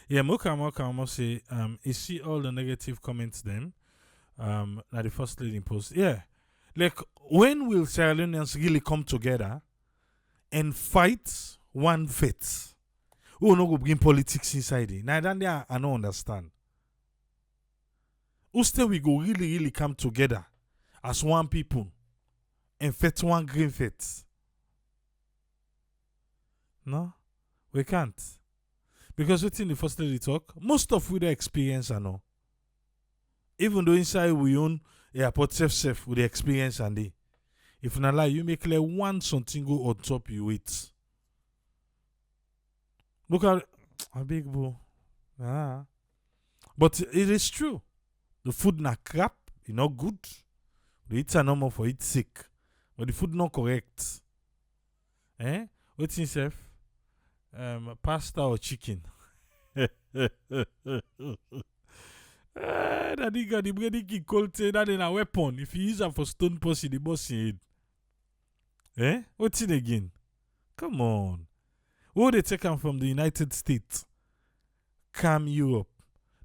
S1: Yeah, Moka say, you see all the negative comments then, at the first leading post. Yeah, like, when will Sierra Leoneans really come together and fight one faith? Who no go bring politics inside it? Now, then I don't understand. Who still we go really come together as one people and fight one green faith? No, we can't. Because within the first lady talk, most of we the experience I know. Even though inside we own airport safe with the experience and the. If not lie, you make like one something go on top you eat. Look at a big boy. But it is true. The food na crap, it not good. The eat are normal for it sick. But the food not correct. What's in pasta or chicken? That nigga, the bread he cold say that in a weapon. If you use it for stone pussy, the boss in head. What's it again? Come on. What they take them from the United States? Come Europe.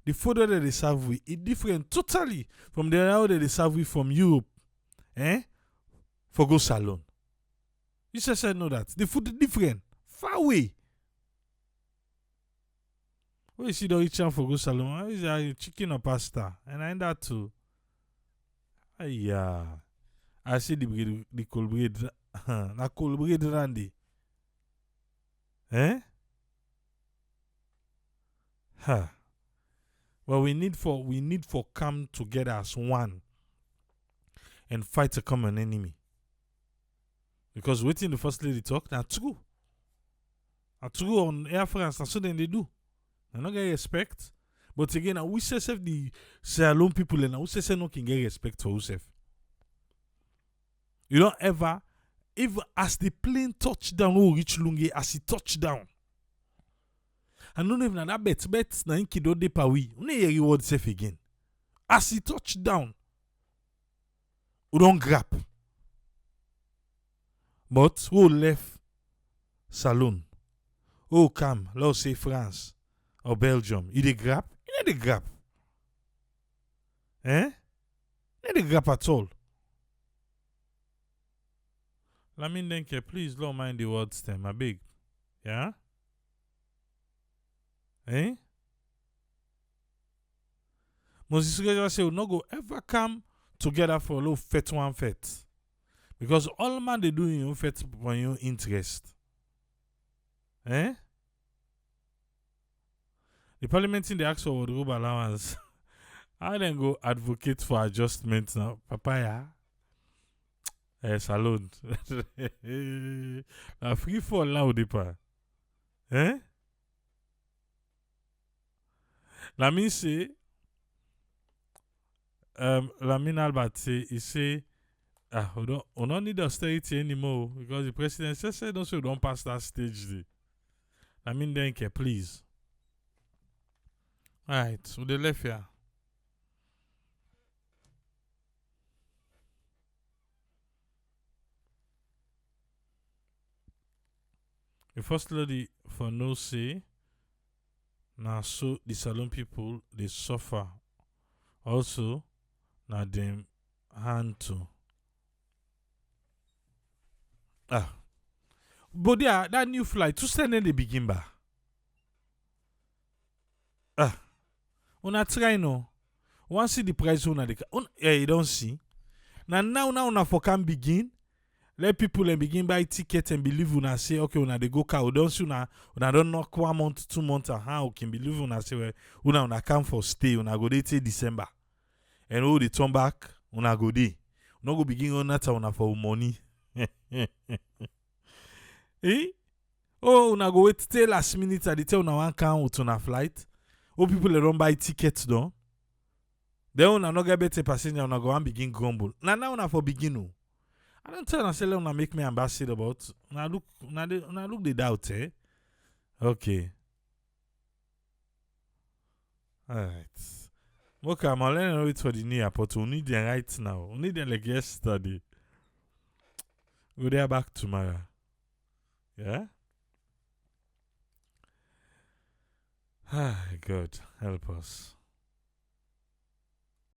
S1: The food that they serve with is different totally from the how they serve with from Europe. For go salon. You just said know that. The food is different. Far away. What you see the each for go salon? Is it chicken or pasta? And I end that too. Yeah. I see the Colbride. Na Colbride Randy. Eh? Huh. Well, we need for come together as one and fight a common enemy. Because waiting the first lady talk, now true. Now true on Air France, that's what they do. They not get respect. But again, I wish the Sierra people and I wish no can get respect for yourself. You don't ever, if as the plane touch down, oh reach Lungi, as it touch down. I don't know if that bet na inki do de pa we. You need reward safe again. As he touch down, we don't grab. But who left Salon? Who come? Let's say France or Belgium. You dey grab? You need the grab. Eh? You need the grab at all. Lamin Denke, please don't mind the words them. I beg. Yeah? Eh? Moses Reja say we no go ever come together for a little fet one fet. Because all man they do in your fet for your interest. Eh? The parliament in the ask for wardrobe allowance. I then go advocate for adjustment now. Papaya. Salon. Na free fall now depa. Eh? Lamin say Lamin Albert say he say we don't need austerity anymore because the president said also we don't pass that stage there. Lamin Denke, please. Alright, so they left here. The first lady for no say. Now so the Salon people they suffer. Also, now them hand to. But yeah, that new flight to send in the begin ba. Una try no. Once see the price una the you don't see. Now una for can begin. Let people begin buy tickets and believe una say okay una they go car. We don't see una don't knock 1 month, 2 months and how can believe una say well, una come for stay una go dey till December. And all the turn back una go dey. Una go begin on that una for money. Eh? Oh, una go wait till last minute at the tell una one count with una flight. Oh, people they don't buy tickets though. Then una no get better passenger una go and begin grumble. Now una for begin no. I don't tell una say una make me ambassador but una look the doubt, eh? Okay. Alright. Okay, I'm learning wait for the new airport. We need them right now. We need them like yesterday. Go there back tomorrow. Yeah? Ah, God, help us.